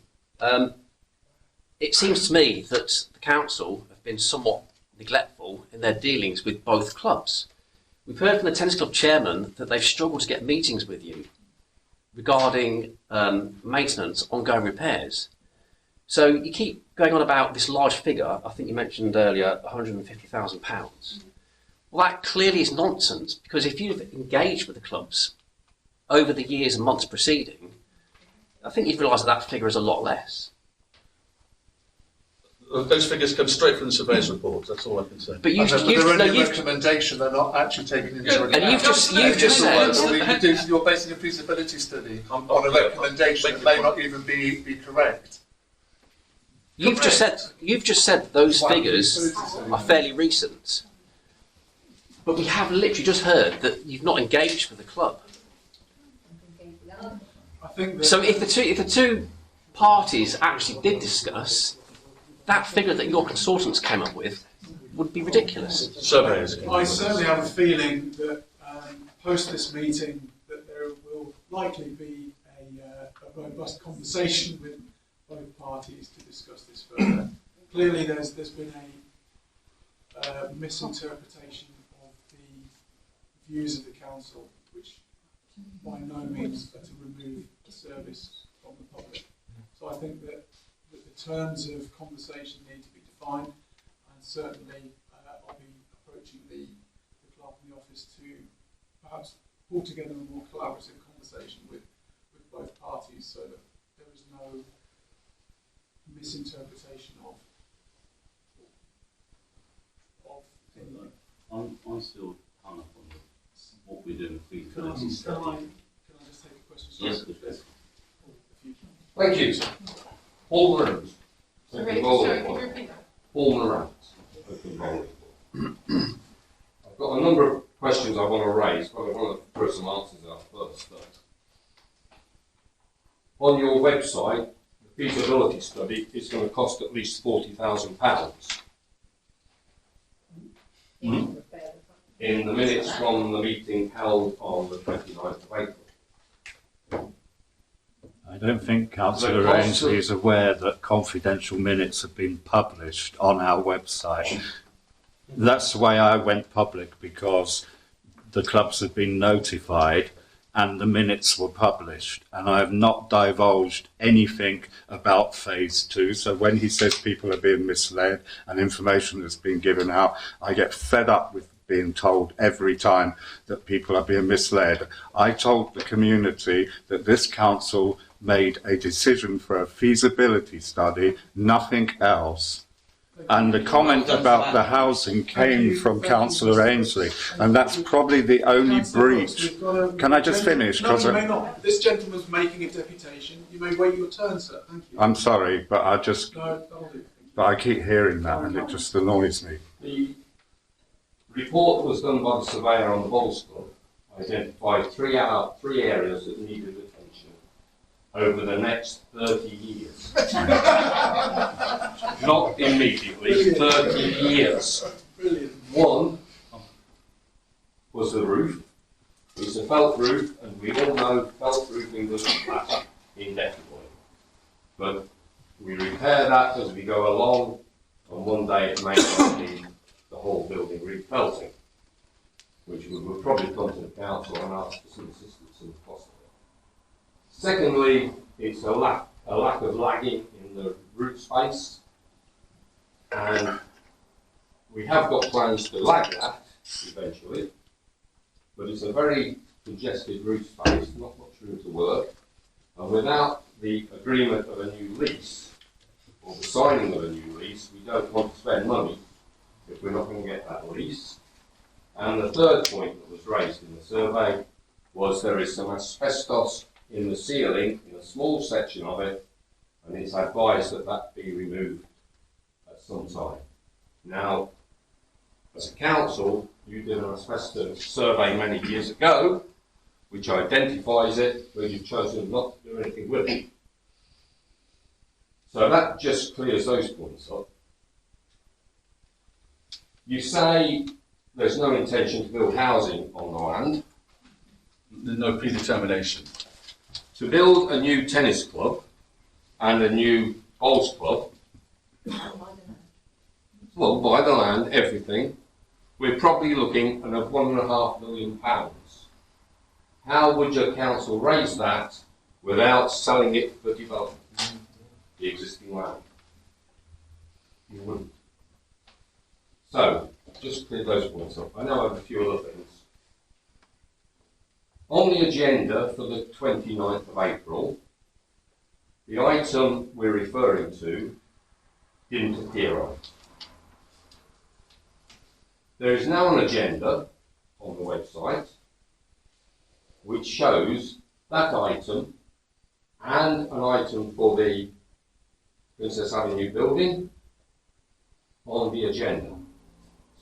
It seems to me that the council have been somewhat neglectful in their dealings with both clubs. We've heard from the tennis club chairman that they've struggled to get meetings with you regarding maintenance, ongoing repairs. So you keep going on about this large figure. I think you mentioned earlier £150,000. Well, that clearly is nonsense, because if you've engaged with the clubs over the years and months preceding, I think you'd realise that figure is a lot less. Those figures come straight from the surveyor's report, that's all I can say. But they're only a recommendation, they're not actually taken into account. And you've just said... You're basing a feasibility study on a recommendation that may not even be correct. You've just said those figures are fairly recent. But we have literally just heard that you've not engaged with the club. I think that So if the two parties actually did discuss, that figure that your consultants came up with would be ridiculous. Surveyors. I certainly have a feeling that post this meeting that there will likely be a robust conversation with both parties to discuss this further. Clearly there's been a misinterpretation of the views of the council which by no means are to remove the service from the public. So I think that the terms of conversation need to be defined, and certainly I'll be approaching the clerk in the office to perhaps pull together a more collaborative conversation with both parties so that there is no misinterpretation of anything. I'm still hung up on what we're doing with feasibility study. Can I just take a question? Sorry. Yes, please. Thank you. Paul Morant. Sorry, can you repeat that? Paul Morant. I've got a number of questions I want to raise, but I want to throw some answers out first. On your website, the feasibility study is going to cost at least £40,000. In the minutes from the meeting held on the 29th of April. I don't think Councillor Ainsley is aware that confidential minutes have been published on our website. That's the way I went public, because the clubs have been notified and the minutes were published, and I have not divulged anything about phase 2. So when he says people are being misled and information has been given out, I get fed up with being told every time that people are being misled. I told the community that this council made a decision for a feasibility study, nothing else. And the comment about the housing came from Councillor Ainsley, and that's probably the only breach. Can I just finish? No, you may not. This gentleman's making a deputation. You may wait your turn, sir. Thank you. I'm sorry, but I just, No, that'll do. but I keep hearing that, and it just annoys me. The report that was done by the surveyor on the Bowls Club identified three areas that needed attention over the next 30 years. Not immediately, 30 years. Brilliant. One was the roof. It's a felt roof, and we all know felt roofing doesn't last indefinitely. But we repair that as we go along, and one day it may not need the whole building refelting, which we will probably come to the council and ask for some assistance in the cost of it. Secondly, it's a lack of lagging in the roof space, and we have got plans to lag that eventually, but it's a very congested roof space, not much room to work, and without the agreement of a new lease, or the signing of a new lease, we don't want to spend money if we're not going to get that lease. And the third point that was raised in the survey was there is some asbestos in the ceiling, in a small section of it, and it's advised that that be removed at some time. Now, as a council, you did an asbestos survey many years ago, which identifies it, but you've chosen not to do anything with it. So that just clears those points up. You say there's no intention to build housing on the land. No predetermination. To build a new tennis club and a new bowls club, well, buy the land, everything, we're probably looking at £1.5 million. How would your council raise that without selling it for development, the existing land? You wouldn't. So, just clear those points up. I know I have a few other things. On the agenda for the 29th of April, the item we're referring to didn't appear on. There is now an agenda on the website which shows that item and an item for the Princess Avenue building on the agenda.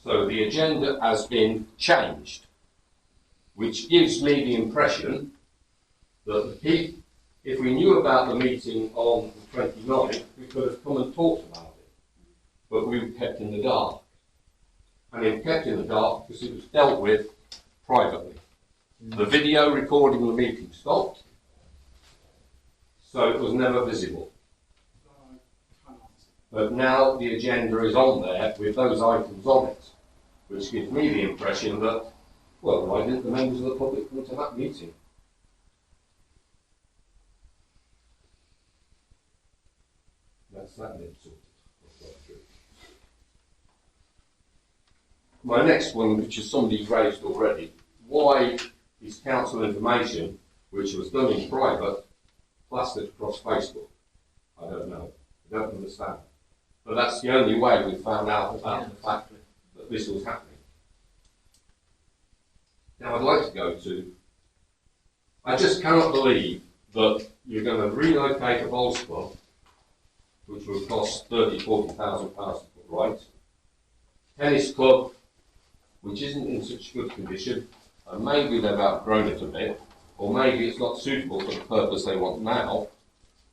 So the agenda has been changed, which gives me the impression that if we knew about the meeting on the 29th, we could have come and talked about it, but we were kept in the dark. And it was kept in the dark because it was dealt with privately. The video recording the meeting stopped, so it was never visible. But now the agenda is on there with those items on it, which gives me the impression that Well, why didn't the members of the public come to that meeting? That's that bit sorted. My next one, which is somebody raised already, why is council information, which was done in private, plastered across Facebook? I don't know. I don't understand. But that's the only way we found out about the fact that this was happening. Now I'd like to go to, I just cannot believe that you're going to relocate a bowls club, which would cost £30,000, £40,000 to put right. Tennis club, which isn't in such good condition, and maybe they've outgrown it a bit, or maybe it's not suitable for the purpose they want now,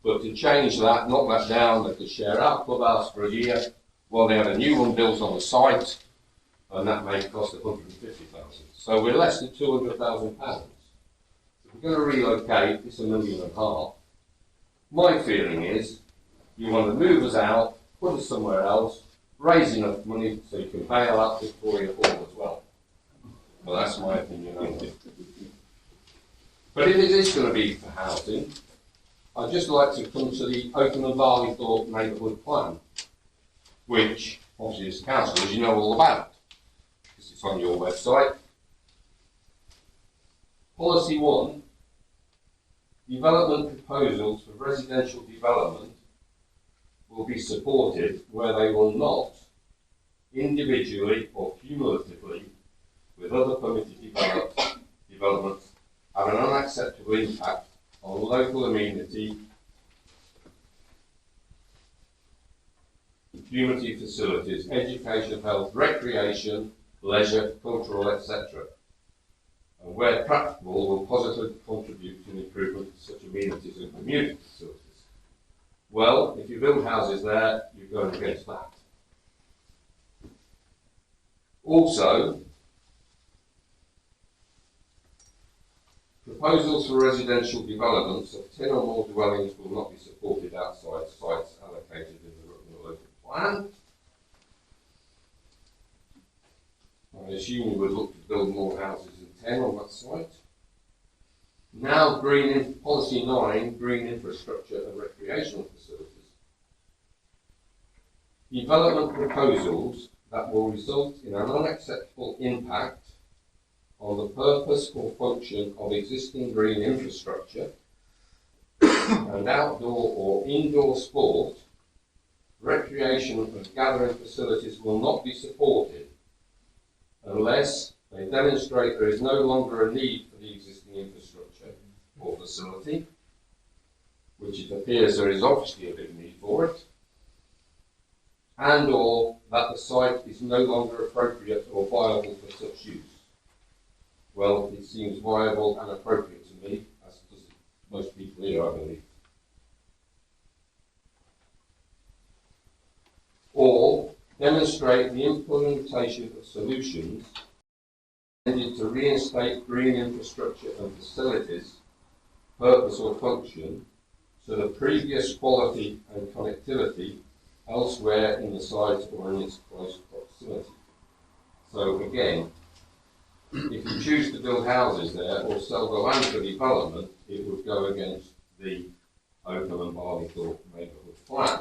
but to change that, knock that down, they could share our clubhouse for a year, while they have a new one built on the site, and that may cost £150,000. So we're less than £200,000. If we're going to relocate, it's £1.5 million. My feeling is, you want to move us out, put us somewhere else, raise enough money so you can bail out Victoria Hall as well. Well, that's my opinion only. But if it is going to be for housing, I'd just like to come to the Oakham and Vale neighbourhood plan, which, obviously as councillors, you know all about, because it's on your website. Policy 1, development proposals for residential development will be supported where they will not, individually or cumulatively, with other permitted developments, have an unacceptable impact on local amenity, community facilities, education, health, recreation, leisure, cultural, etc. And where practicable will positively contribute to an improvement of such amenities and community facilities. Well, if you build houses there, you're going against that. Also, proposals for residential developments of 10 or more dwellings will not be supported outside sites allocated in the Rutland local plan. I assume you would look to build more houses than 10 on that site. Now, policy 9, green infrastructure and recreational facilities. Development proposals that will result in an unacceptable impact on the purpose or function of existing green infrastructure and outdoor or indoor sport, recreation and gathering facilities will not be supported unless they demonstrate there is no longer a need for the existing infrastructure or facility, which it appears there is obviously a big need for it, and or that the site is no longer appropriate or viable for such use. Well, it seems viable and appropriate to me, as does most people here, I believe. Or demonstrate the implementation of solutions intended to reinstate green infrastructure and facilities, purpose or function, to the previous quality and connectivity elsewhere in the site or in its close proximity. So again, if you choose to build houses there or sell the land for development, it would go against the Oakham and Barleythorpe neighbourhood plan.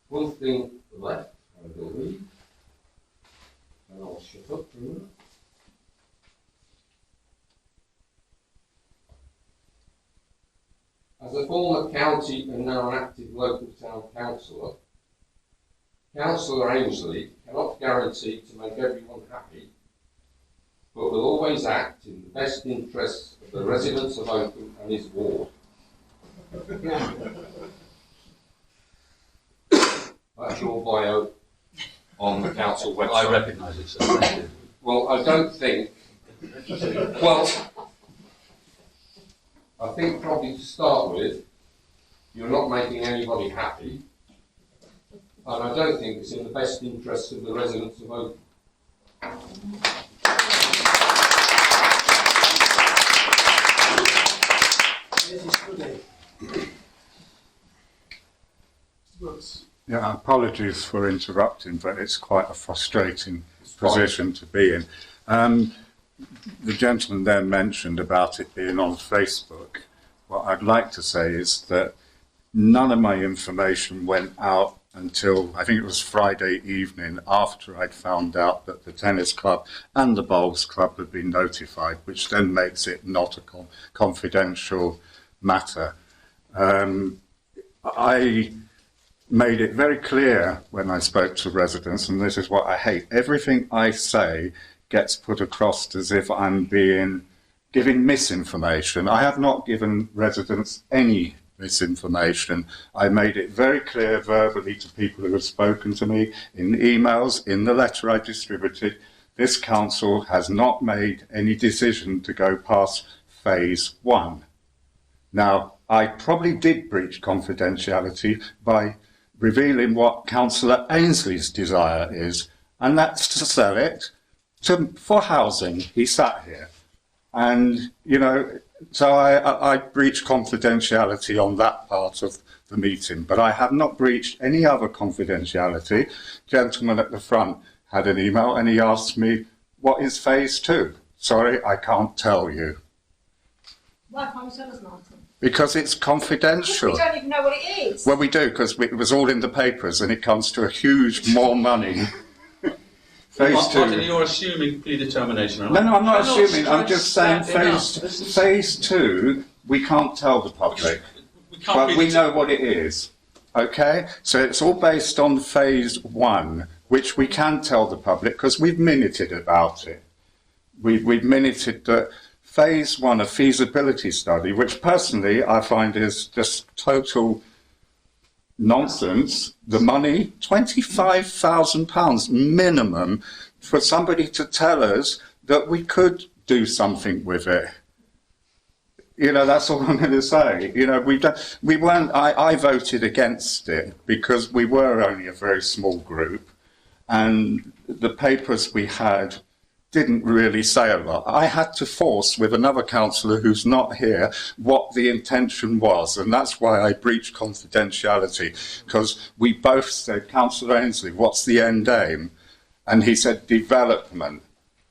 One thing left, I believe, and I'll shut up for a minute. As a former county and now an active local town councillor, Councillor Ainsley cannot guarantee to make everyone happy, but will always act in the best interests of the residents of Oakham and his ward. That's your bio on the council website. I recognise it, so thank you. Well, I don't think. Well, I think probably to start with, you're not making anybody happy, and I don't think it's in the best interest of the residents of Oakham. Brooks, Yeah, apologies for interrupting, but it's quite a frustrating position to be in. The gentleman there mentioned about it being on Facebook. What I'd like to say is that none of my information went out until, I think it was Friday evening, after I'd found out that the tennis club and the bowls club had been notified, which then makes it not a confidential matter. I made it very clear when I spoke to residents, and this is what I hate. Everything I say gets put across as if I'm giving misinformation. I have not given residents any misinformation. I made it very clear verbally to people who have spoken to me, in emails, in the letter I distributed. This council has not made any decision to go past phase 1. Now, I probably did breach confidentiality by revealing what Councillor Ainsley's desire is, and that's to sell it for housing. He sat here. And, you know, so I breached confidentiality on that part of the meeting, but I have not breached any other confidentiality. Gentleman at the front had an email and he asked me, what is phase 2? Sorry, I can't tell you. Why can't you tell us, Martin? Because it's confidential. We don't even know what it is. Well, we do, because it was all in the papers and it comes to a huge more money. Phase 2. Martin, you're assuming predetermination. No, I'm not assuming. I'm just saying phase 2, we can't tell the public. But we know what it is. Okay? So it's all based on phase 1, which we can tell the public because we've minuted about it. We've minuted that phase 1, a feasibility study, which personally I find is just total nonsense. The money, £25,000 minimum for somebody to tell us that we could do something with it. You know, that's all I'm going to say. You know, I voted against it because we were only a very small group and the papers we had didn't really say a lot. I had to force with another councillor who's not here what the intention was, and that's why I breached confidentiality, because we both said, Councillor Ainsley, what's the end aim? And he said development.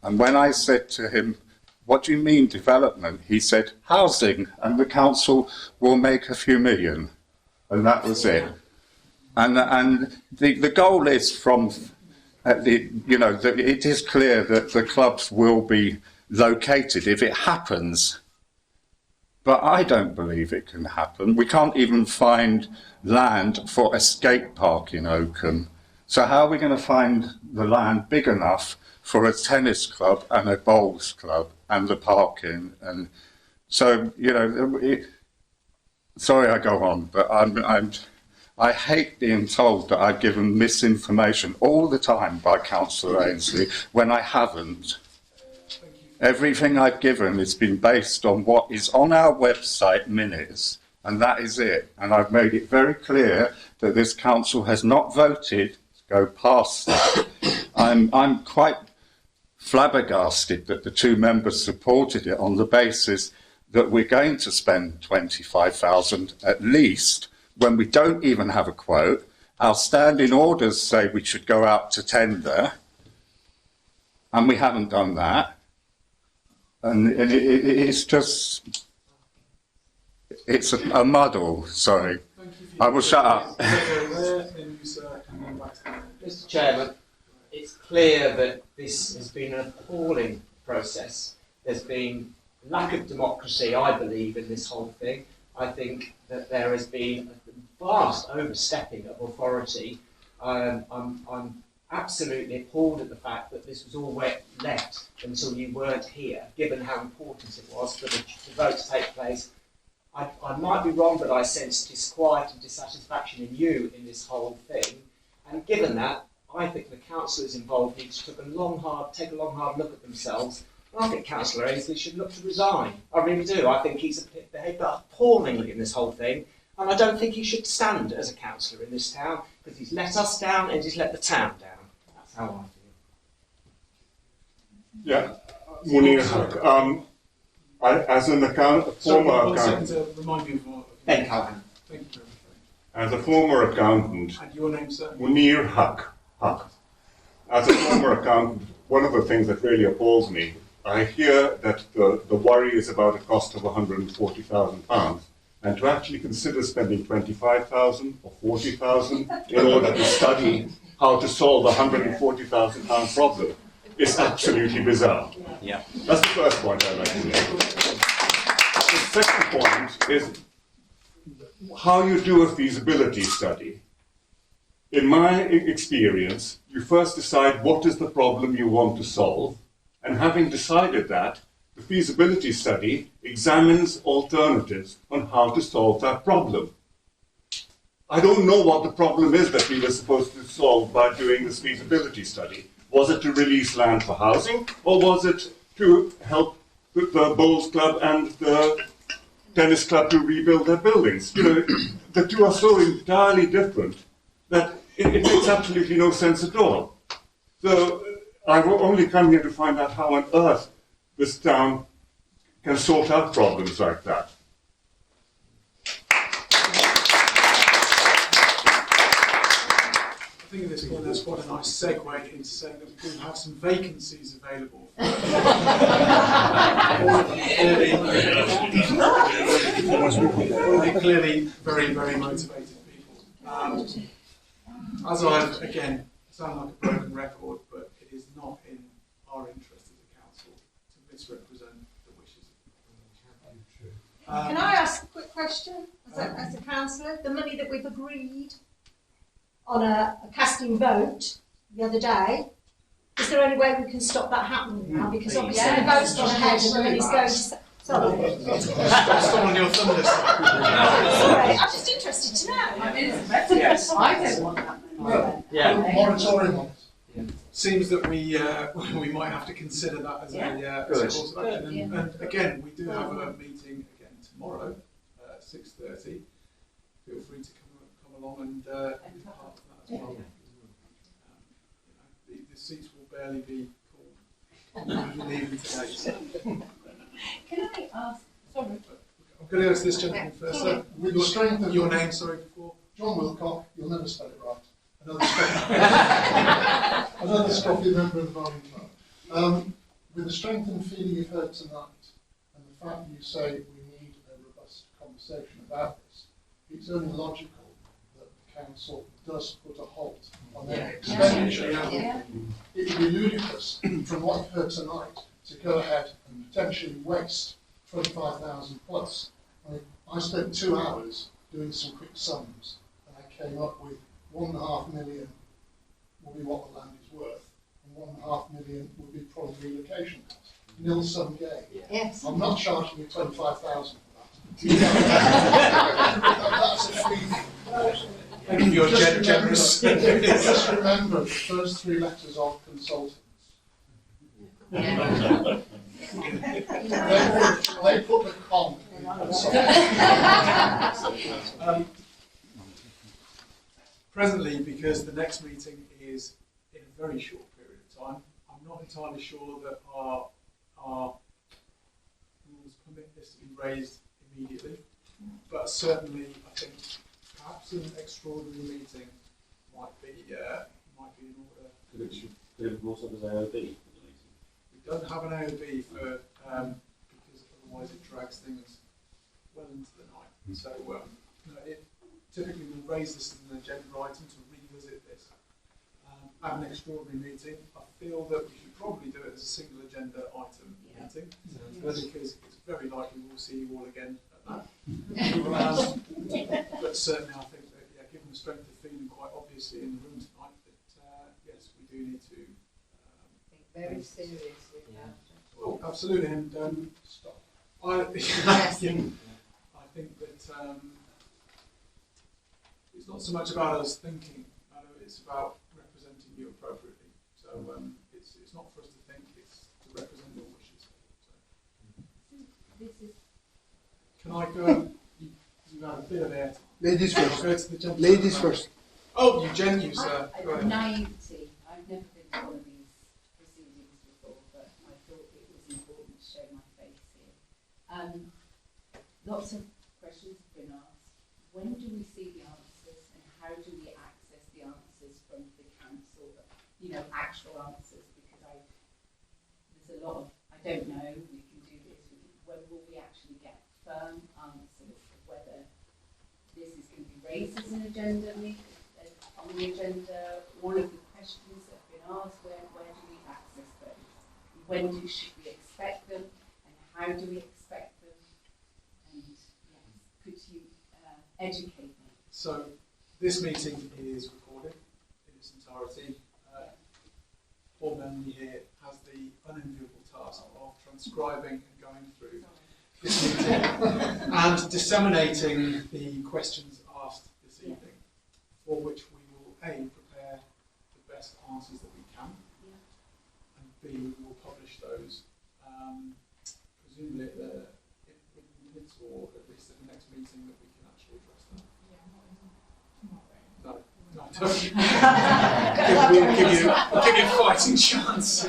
And when I said to him, what do you mean development? He said housing, and the council will make a few million. And that was it. And the goal is from it is clear that the clubs will be located if it happens. But I don't believe it can happen. We can't even find land for a skate park in Oakham. So how are we going to find the land big enough for a tennis club and a bowls club and the parking? And so, you know, sorry I go on, but I hate being told that I've given misinformation all the time by Councillor Ainsley when I haven't. Everything I've given has been based on what is on our website minutes, and that is it. And I've made it very clear that this council has not voted to go past that. I'm quite flabbergasted that the 2 members supported it on the basis that we're going to spend 25,000 at least, when we don't even have a quote. Our standing orders say we should go out to tender, and we haven't done that. And it's just, it's a muddle, sorry. I will shut up. Mr. Chairman, it's clear that this has been an appalling process. There's been lack of democracy, I believe, in this whole thing. I think that there has been a vast overstepping of authority. I'm absolutely appalled at the fact that this was all left until you weren't here, given how important it was for the vote to take place. I might be wrong, but I sense disquiet and dissatisfaction in you in this whole thing. And given that, I think the councillors involved need to take a long, hard look at themselves. I think Councillor Ainsley should look to resign. I really do. I think he's behaved appallingly in this whole thing, and I don't think he should stand as a councillor in this town, because he's let us down and he's let the town down. That's how I feel. Yeah, morning. As an former to remind you of what. Ben Calvin. Thank you As a former accountant, And your name, sir? Munir Haq. As a former accountant, one of the things that really appalls me, I hear that the worry is about a cost of £140,000, and to actually consider spending 25,000 or 40,000 in order to study how to solve a £140,000 problem is absolutely bizarre. Yeah. That's the first point I'd like to make. The second point is how you do a feasibility study. In my experience, you first decide what is the problem you want to solve, and having decided that, the feasibility study examines alternatives on how to solve that problem. I don't know what the problem is that we were supposed to solve by doing this feasibility study. Was it to release land for housing, or was it to help the bowls club and the tennis club to rebuild their buildings? You know, the two are so entirely different that it makes absolutely no sense at all. So I've only come here to find out how on earth this town can sort out problems like that. I think at this point that's quite a nice segue into saying that we do have some vacancies available. Clearly very, very motivated people. As I've, again, sound like a broken record, but it is not in our interest as a council to misrepresent the wishes of Can I ask a quick question as a councillor? The money that we've agreed on a casting vote the other day, is there any way we can stop that happening now? Because obviously the vote's gone ahead and the money's going to... Sorry. Stop on your thunder. Sorry, I'm just interested to know. Yes. I don't want that. Yeah. Moratorium on it. Seems that we might have to consider that as a course of action. And again, we do have a meeting again tomorrow at 6:30. Feel free to come along and be part of that as well. The seats will barely be called leaving today. So. Can I ask? Sorry. I'm going to ask this gentleman first. So, With the strength of your name, sorry, before. John Wilcock, you'll never spell it right. Another scruffy member of the Bowling Club. With the strength and feeling you've heard tonight, and the fact that you say we need a robust conversation about this, it's only logical that the council does put a halt on their expenditure. It would be ludicrous, from what you've heard tonight, to go ahead and potentially waste 25,000 plus. I spent 2 hours doing some quick sums, and I came up with 1.5 million will be what the land is worth, and 1.5 million will be probably relocation costs. Nil sum game. Yes. I'm not charging you 25,000 for that. That's a fee. Thank you for your generous. Just remember the first 3 letters of consultants. Yeah. They put the con in Presently, because the next meeting is in a very short period of time, I'm not entirely sure that our rules permit this to be raised immediately, but certainly I think perhaps an extraordinary meeting might be in order. Could it also be AOB? We don't have an AOB for because otherwise it drags things well into the night. So typically we'll raise this as an agenda item to revisit this at an extraordinary meeting. I feel that we should probably do it as a single agenda item meeting because it's very likely we'll see you all again at that. But certainly I think that given the strength of feeling quite obviously in the room tonight, that yes, we do need to think very seriously about it. Oh, absolutely, and Stop. I think that it's not so much about us thinking, it's about representing you appropriately. So it's not for us to think, it's to represent your wishes. So. Can I go? You had a bit of air. Ladies I'll first. go to the gentleman. Ladies first. Oh, you sir. Go ahead. Naivety. I've never been to one of these proceedings before, but I thought it was important to show my face here. Lots of questions have been asked. When do we see the answers? how do we access the answers from the council, you know, actual answers, because there's a lot of, I don't know, we can do this, when will we actually get firm answers of whether this is going to be raised as an agenda, on the agenda, all of the questions that have been asked, where do we access those? Should we expect them, and how do we expect them? And yes, could you educate me? So this meeting is recorded in its entirety. Board member here has the unenviable task of transcribing and going through this meeting and disseminating the questions asked this evening, for which we will A, prepare the best answers that we can, and B, we will publish those, presumably in minutes, or at least at the next meeting that we can actually address them. No, we'll give you a fighting chance.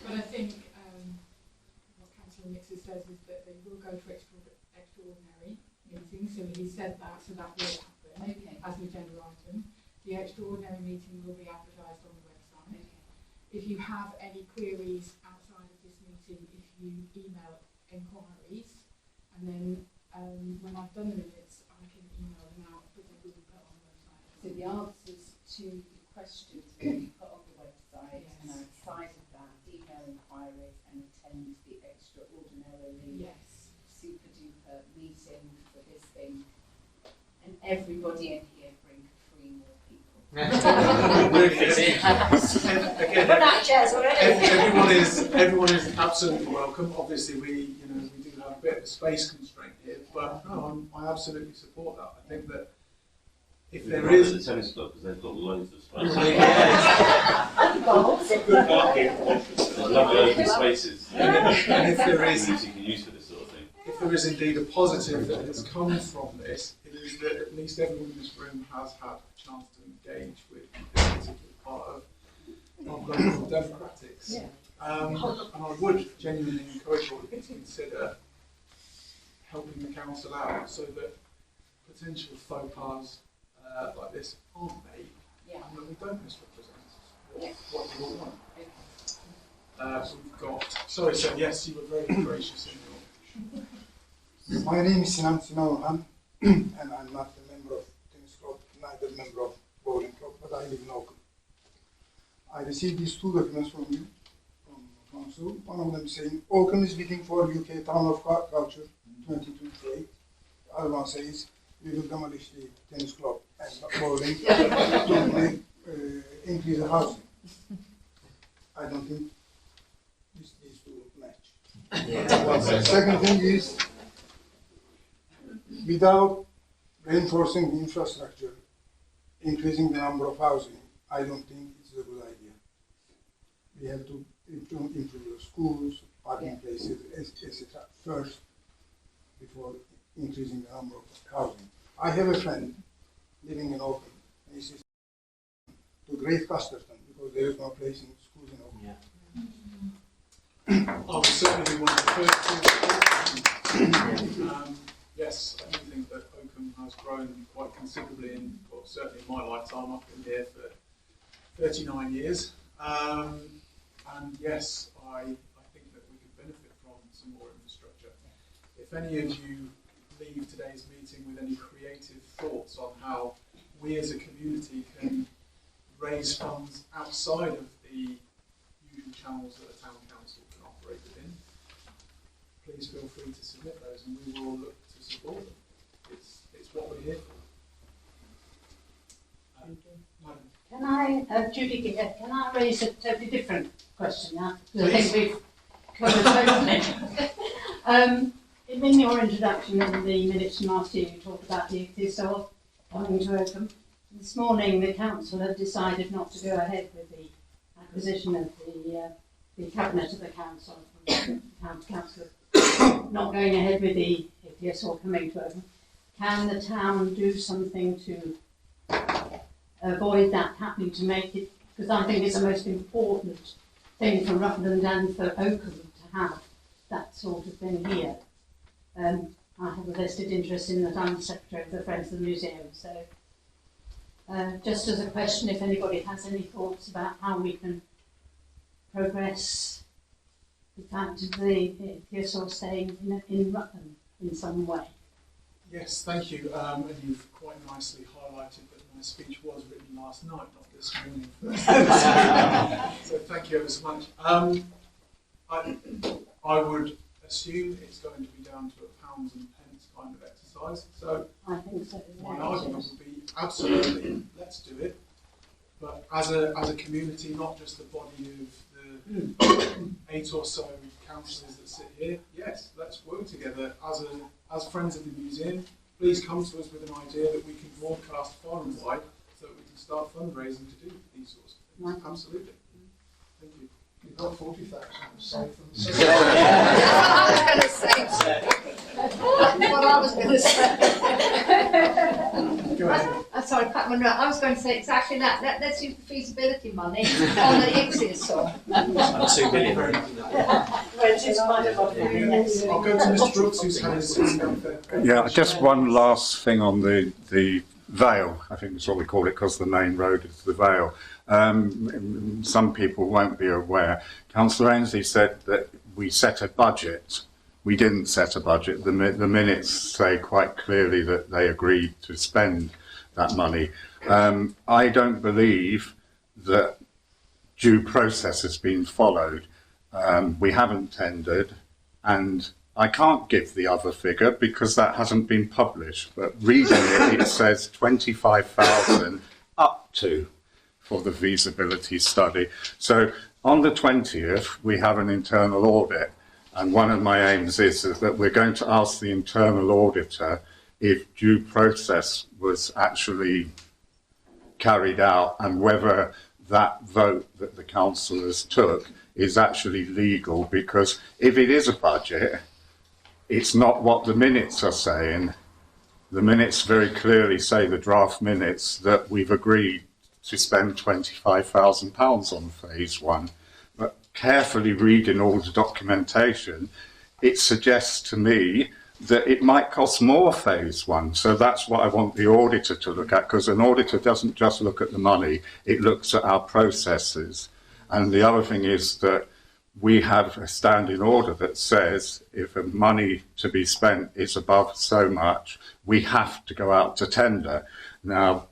But I think what Councillor Mixer says is that they will go to extraordinary meetings, so he said that, so that will happen as an agenda item. The extraordinary meeting will be advertised on the website. If you have any queries outside of this meeting, if you email enquiries, and then when I've done the minutes, I can email them out, but they will be put on the website. So the answers to the questions will be put on the website, and outside of that, email inquiries and attend the extraordinarily super duper meeting for this thing. And everybody in here bring 3 more people. Everyone is absolutely welcome. Obviously, we do have a bit of a space constraint here, but no, I absolutely support that. I think that if there is a tennis club, because they've got loads of space. Good parking. Lovely open spaces. And if there is, you can use for this sort of thing. If there is indeed a positive that has come from this, it is that at least everyone in this room has had a chance to engage with this particular part of local democratics. And I would genuinely encourage all of you to consider helping the council out so that potential faux pas like this aren't made, and that we don't misrepresent what you all want. We've got, sorry sir, yes, you were very gracious in your... My name is Sinan Orhan, and I'm not a member of tennis club, neither member of bowling club, but I live in Oakham. I received these 2 documents from you, from the council. One of them saying Oakham is bidding for UK Town of Culture 2028. The other one says we will demolish the tennis club and bowling to increase the housing. I don't think these 2 match. Second thing is, without reinforcing the infrastructure, increasing the number of housing, I don't think it's a good idea. We have to improve your schools, parking places, etc. first, before increasing the number of housing. I have a friend living in Oakham, and he says to Great Casterton because there is no place in schools in Oakham. I would certainly be one of the first to yes, I do think that Oakham has grown quite considerably in, well, certainly in my lifetime. I've been here for 39 years. And yes, I think that we could benefit from some more infrastructure. If any of you leave today's meeting with any creative thoughts on how we as a community can raise funds outside of the usual channels that a town council can operate within, please feel free to submit those and we will look to support them. It's what we're here for. Madam. Can I, Judy, can I raise a totally different question now? Because I think we've covered totally. In your introduction in the minutes from last year, you talked about the ichthyosaur coming to Oakham. This morning, the council have decided not to go ahead with the acquisition of the cabinet of the council, council not going ahead with the ichthyosaur coming to Oakham. Can the town do something to avoid that happening, to make it, because I think it's the most important thing for Rutland and for Oakham to have that sort of thing here. I have a vested interest in that. I'm the secretary of the Friends of the Museum, so Just as a question, if anybody has any thoughts about how we can progress the fact of the PSL staying in Rutland in some way. Yes, thank you. And you've quite nicely highlighted that my speech was written last night, not this morning. So thank you ever so much. I would assume it's going to be down to a pounds and pence kind of exercise. So I think so. my argument would be absolutely, let's do it. But as a community, not just the body of the 8 or so councillors that sit here, yes, let's work together as friends of the museum. Please come to us with an idea that we can broadcast far and wide so that we can start fundraising to do these sorts of things. Right. Absolutely. Thank you. You've got 40,000 saved from the What I was going to say. Go ahead. I'm sorry, I was going to say exactly that. Let's use the feasibility money on the exit side. And 2 million. I'll go to Mr. Brooks, who's had his hand there. Yeah, just one last thing on the Vale, I think that's what we call it because the main road is the Vale. Some people won't be aware. Councillor Ainsley said that we set a budget. We didn't set a budget. The minutes say quite clearly that they agreed to spend that money. I don't believe that due process has been followed. We haven't tendered, and I can't give the other figure because that hasn't been published. But reading it, it says 25,000 up to for the feasibility study. So on the 20th, we have an internal audit. And one of my aims is that we're going to ask the internal auditor if due process was actually carried out and whether that vote that the councillors took is actually legal. Because if it is a budget, it's not what the minutes are saying. The minutes very clearly say, the draft minutes, that we've agreed to spend £25,000 on phase 1. But carefully reading all the documentation, it suggests to me that it might cost more phase 1. So that's what I want the auditor to look at, because an auditor doesn't just look at the money, it looks at our processes. And the other thing is that we have a standing order that says if the money to be spent is above so much, we have to go out to tender. Now,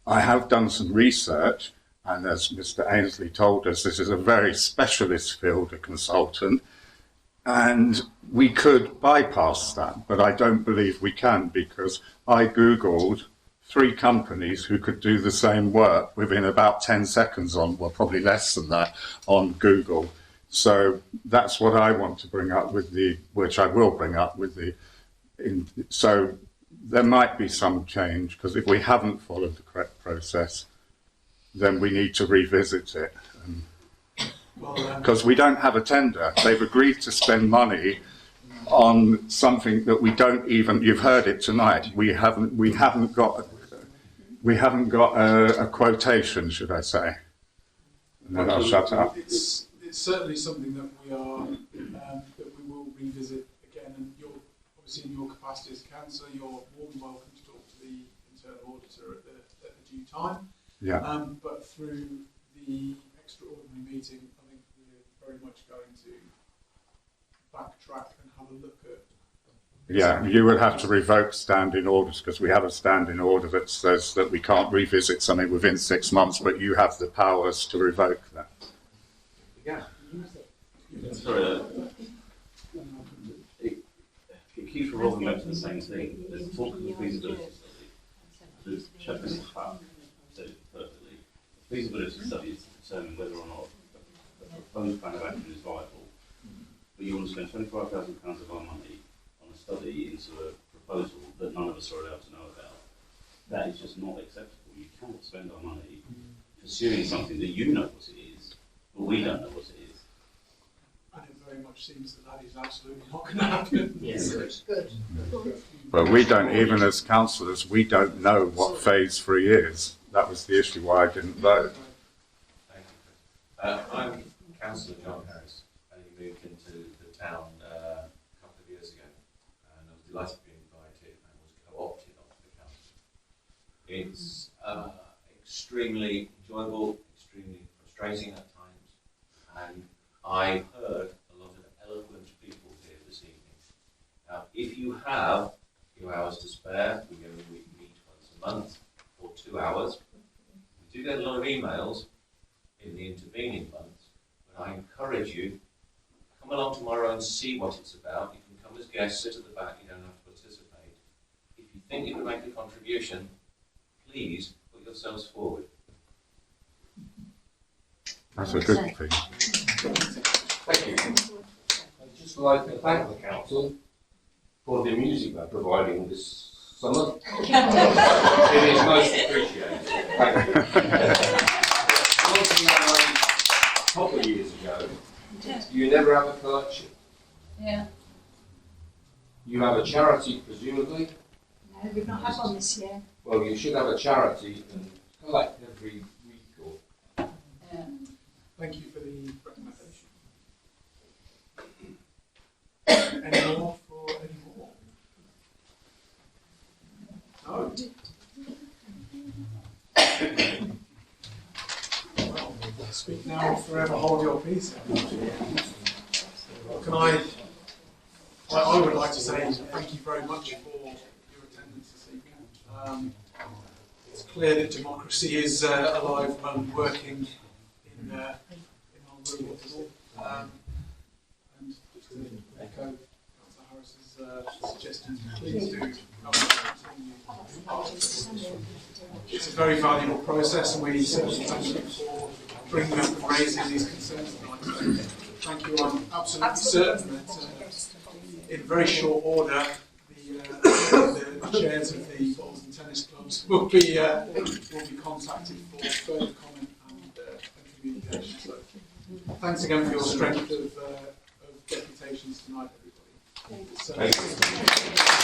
I have done some research, and as Mr. Ainsley told us, this is a very specialist field, a consultant, and we could bypass that, but I don't believe we can, because I Googled 3 companies who could do the same work within about 10 seconds on, well, probably less than that, on Google. So that's what I want to bring up with which I will bring up with so there might be some change, because if we haven't followed the correct process, then we need to revisit it. Because we don't have a tender. They've agreed to spend money on something that we don't even, you've heard it tonight, we haven't got a quotation, should I say. And then I'll shut up. It's certainly something that we will revisit again, and you're obviously in your capacity as councillor, you're more than welcome to talk to the internal auditor at the due time. Yeah. But through the extraordinary meeting, I think we're very much going to backtrack and have a look at. Yeah, you would have to revoke standing orders, because we have a standing order that says that we can't revisit something within 6 months, but you have the powers to revoke that. Yeah. Sorry, it keeps revolving back to the same thing. There's talk of the feasibility study. The check this fact said it perfectly. The feasibility study is to determine whether or not a proposed plan of action is viable. But you want to spend £25,000 of our money on a study into a proposal that none of us are allowed to know about. That is just not acceptable. You cannot spend our money pursuing something that you know what it is, but we don't know what it is. And it very much seems that is absolutely not going to happen. Yes, Good. Well, we don't, even as councillors, we don't know what phase 3 is. That was the issue why I didn't vote. Thank you. I'm Councillor John Harris, and he moved into the town a couple of years ago, and I was delighted to be invited and was co-opted onto the council. It's extremely enjoyable, extremely frustrating at times, and I heard a lot of eloquent people here this evening. Now, if you have a few hours to spare, we only meet once a month for 2 hours. We do get a lot of emails in the intervening months, but I encourage you, come along tomorrow and see what it's about. You can come as guests, sit at the back, you don't have to participate. If you think you can make a contribution, please put yourselves forward. That's a good thing. Thank you. I'd just like to thank the council for the music they're providing this summer. It is most appreciated. Thank you. One thing I a couple of years ago, you never have a collection. Yeah. You have a charity, presumably. No, we've not had one this year. Well, you should have a charity and collect every week or. Yeah. Thank you for the recommendation. Any more for any more? No. Well, speak now or forever hold your peace. Can I would like to say thank you very much for your attendance this evening. It's clear that democracy is alive and working in our rural and just to echo Councillor Harris's suggestions, please do continue. It's a very valuable process, and we certainly thank you for bringing up and raising these concerns tonight. Thank you. I'm absolutely certain that in very short order, the chairs of the bowls and tennis clubs will be contacted for further comment and communication. So, thanks again for your strength of deputations tonight, everybody. Thank you.